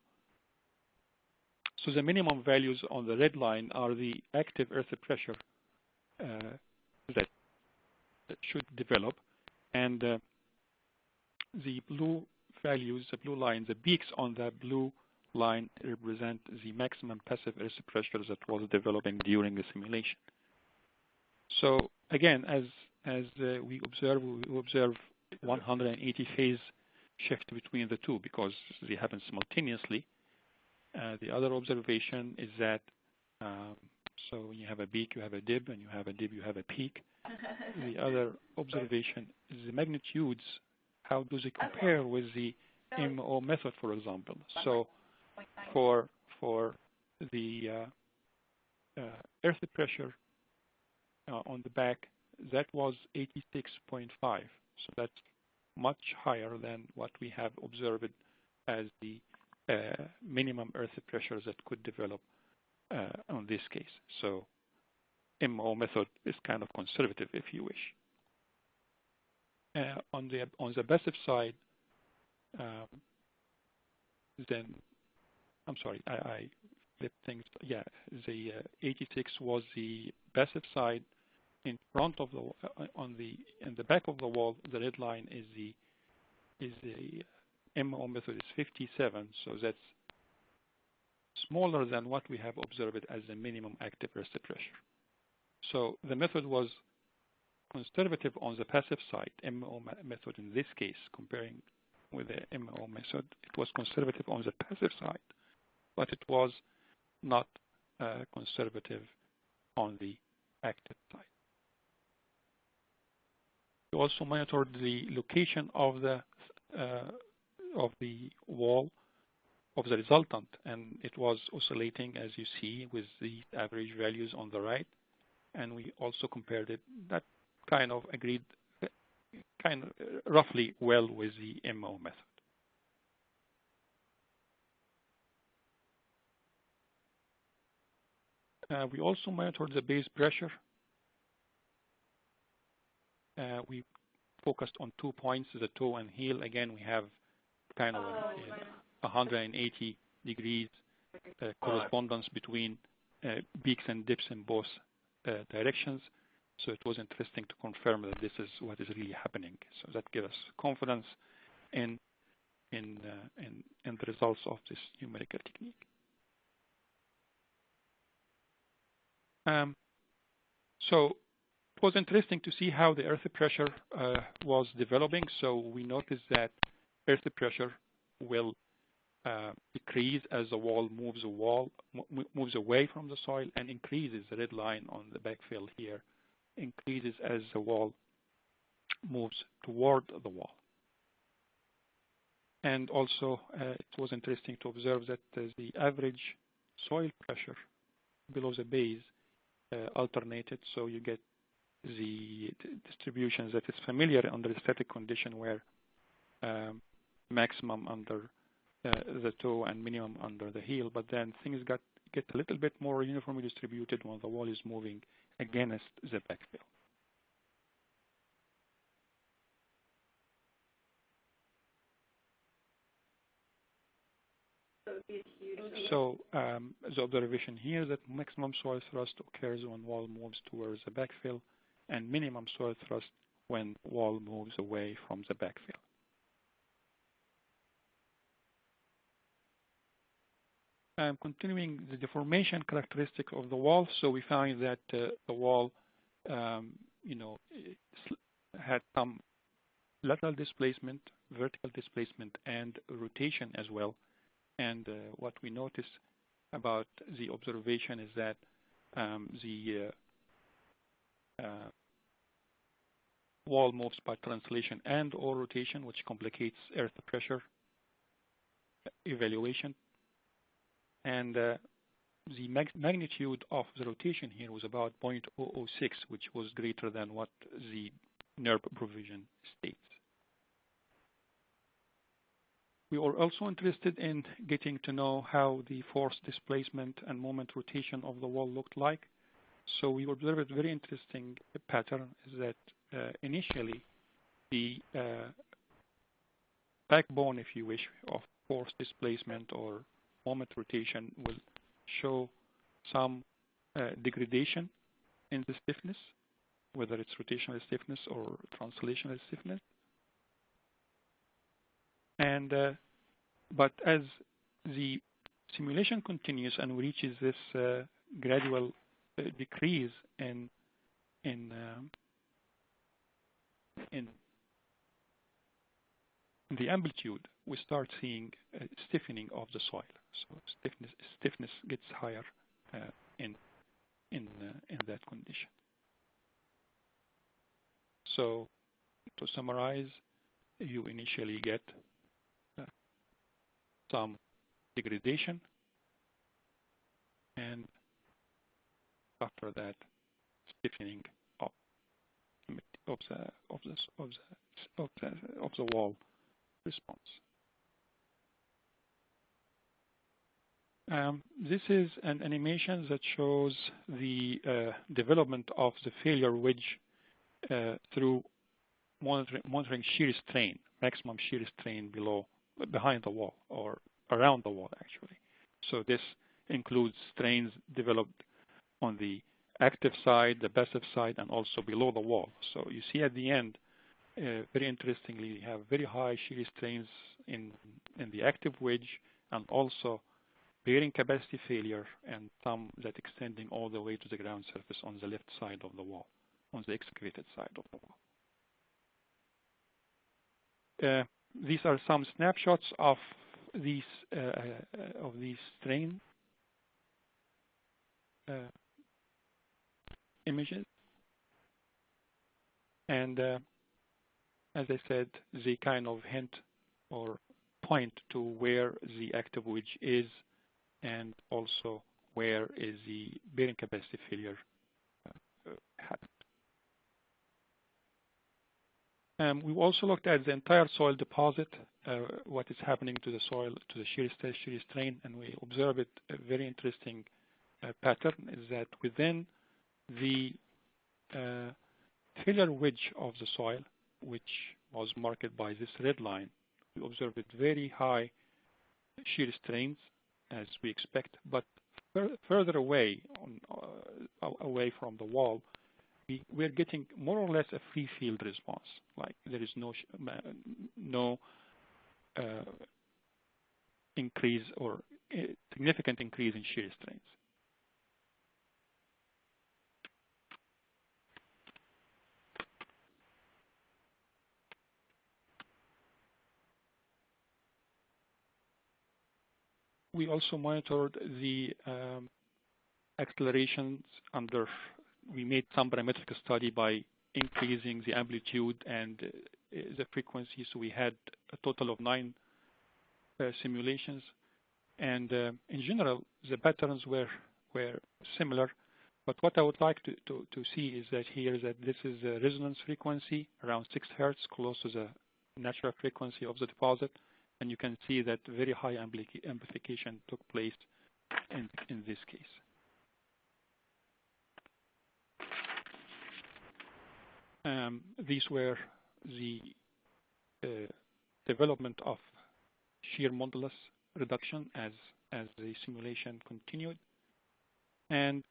So the minimum values on the red line are the active earth pressure that should develop, and the blue values, the blue line, the peaks on the blue line represent the maximum passive earth pressure that was developing during the simulation. So again, as we observe 180 phase shift between the two because they happen simultaneously. The other observation is that so when you have a peak, you have a dip, and you have a dip, you have a peak. The other observation is the magnitudes. How do they compare with the MO method, for example? So for the earth pressure on the back, that was 86.5. So that's much higher than what we have observed as the minimum earth pressure that could develop on this case. So MO method is kind of conservative, if you wish. On the passive side, then I'm sorry, I flipped things. Yeah, the 86 was the passive side. In front of the in the back of the wall, the red line is the MO method is 57. So that's smaller than what we have observed as the minimum active earth pressure. So the method was conservative on the passive side, MO method in this case, comparing with the MO method. It was conservative on the passive side, but it was not conservative on the active side. We also monitored the location of the wall of the resultant, and it was oscillating, as you see, with the average values on the right. And we also compared it, that kind of agreed kind of roughly well with the MO method. We also monitored the base pressure. We focused on 2 points, the toe and heel. Again, we have kind of 180 degrees correspondence between peaks and dips in both directions. So it was interesting to confirm that this is what is really happening. So that gives us confidence in the results of this numerical technique. So it was interesting to see how the earth pressure was developing. So we noticed that earth pressure will decrease as the wall moves away from the soil, and increases. The red line on the backfill here increases as the wall moves toward the wall. And also, it was interesting to observe that the average soil pressure below the base alternated, so you get the distribution that is familiar under the static condition, where maximum under the toe and minimum under the heel, but then things get a little bit more uniformly distributed when the wall is moving against the backfill. So the observation here that maximum soil thrust occurs when wall moves towards the backfill, and minimum soil thrust when wall moves away from the backfill. Continuing the deformation characteristic of the wall, so we found that the wall, had some lateral displacement, vertical displacement, and rotation as well. And what we noticed about the observation is that the wall moves by translation and or rotation, which complicates earth pressure evaluation. And the magnitude of the rotation here was about 0.006, which was greater than what the NURB provision states. We were also interested in getting to know how the force displacement and moment rotation of the wall looked like. So we observed a very interesting pattern, is that initially the backbone, if you wish, of force displacement or moment rotation will show some degradation in the stiffness, whether it's rotational stiffness or translational stiffness. And but as the simulation continues and reaches this gradual decrease in the amplitude, we start seeing a stiffening of the soil. So stiffness gets higher in that condition. So to summarize, you initially get some degradation, and after that, stiffening of the wall response. This is an animation that shows the development of the failure wedge through monitoring shear strain, maximum shear strain behind the wall or around the wall, actually. So this includes strains developed on the active side, the passive side, and also below the wall. So you see at the end, very interestingly, you have very high shear strains in the active wedge, and also bearing capacity failure, and some that extending all the way to the ground surface on the left side of the wall, on the excavated side of the wall. These are some snapshots of these strain images, and as I said, they kind of hint or point to where the active wedge is, and also where is the bearing capacity failure happened. We've also looked at the entire soil deposit, what is happening to the soil, to the shear strain, and we observe it. A very interesting pattern is that within the failure wedge of the soil, which was marked by this red line, we observe it very high shear strains, as we expect, but further away away from the wall, we're getting more or less a free field response. Like there is no increase or significant increase in shear strains. We also monitored the accelerations under. We made some parametric study by increasing the amplitude and the frequency. So we had a total of 9 simulations, and in general, the patterns were similar. But what I would like to see is that here that this is a resonance frequency around 6 Hertz, close to the natural frequency of the deposit. And you can see that very high amplification took place in this case. These were the development of shear modulus reduction as the simulation continued. And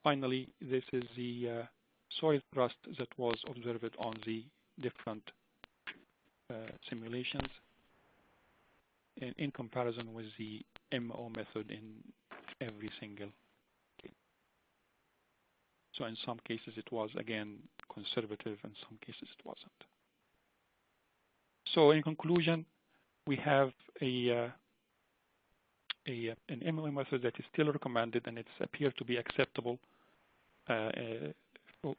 finally, this is the soil thrust that was observed on the different simulations in comparison with the MO method in every single case. So in some cases it was again conservative, in some cases it wasn't. So in conclusion, we have an MO method that is still recommended, and it's appeared to be acceptable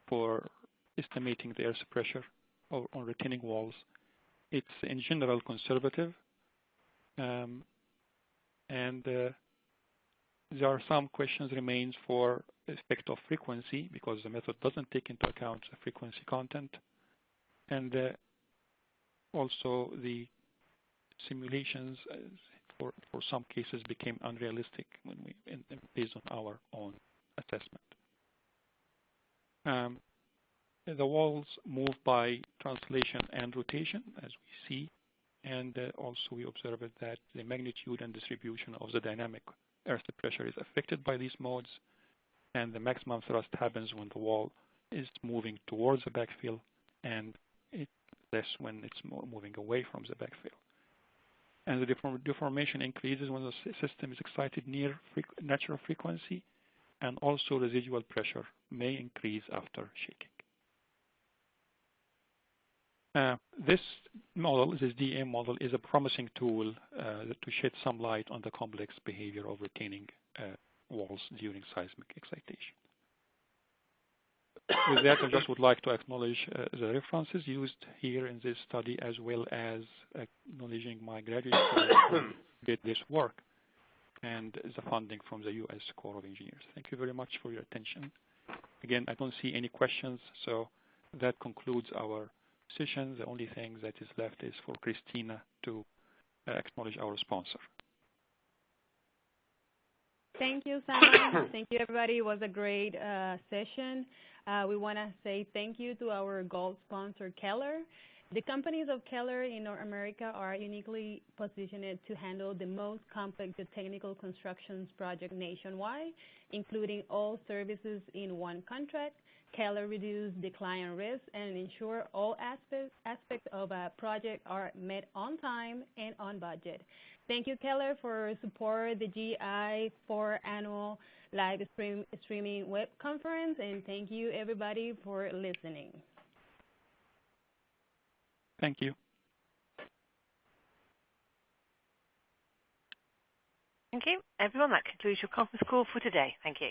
for estimating the earth pressure on retaining walls. It's in general conservative, and there are some questions remains for effect of frequency, because the method doesn't take into account the frequency content, and also the simulations for some cases became unrealistic when based on our own assessment. The walls move by translation and rotation, as we see, and also we observed that the magnitude and distribution of the dynamic earth pressure is affected by these modes, and the maximum thrust happens when the wall is moving towards the backfill, and less when it's moving away from the backfill. And the deformation increases when the system is excited near natural frequency, and also residual pressure may increase after shaking. This model, this DEM model, is a promising tool to shed some light on the complex behavior of retaining walls during seismic excitation. With that, I just would like to acknowledge the references used here in this study, as well as acknowledging my graduate students who did this work, and the funding from the U.S. Corps of Engineers. Thank you very much for your attention. Again, I don't see any questions, so that concludes our session. The only thing that is left is for Christina to acknowledge our sponsor. Thank you, Usama. Thank you, everybody. It was a great session. We want to say thank you to our gold sponsor, Keller. The companies of Keller in North America are uniquely positioned to handle the most complex geotechnical constructions project nationwide, including all services in one contract. Keller reduces the client risk and ensure all aspects of a project are met on time and on budget. Thank you, Keller, for support the GI 4 annual live streaming web conference, and thank you, everybody, for listening. Thank you. Thank you. Everyone, that concludes your conference call for today. Thank you.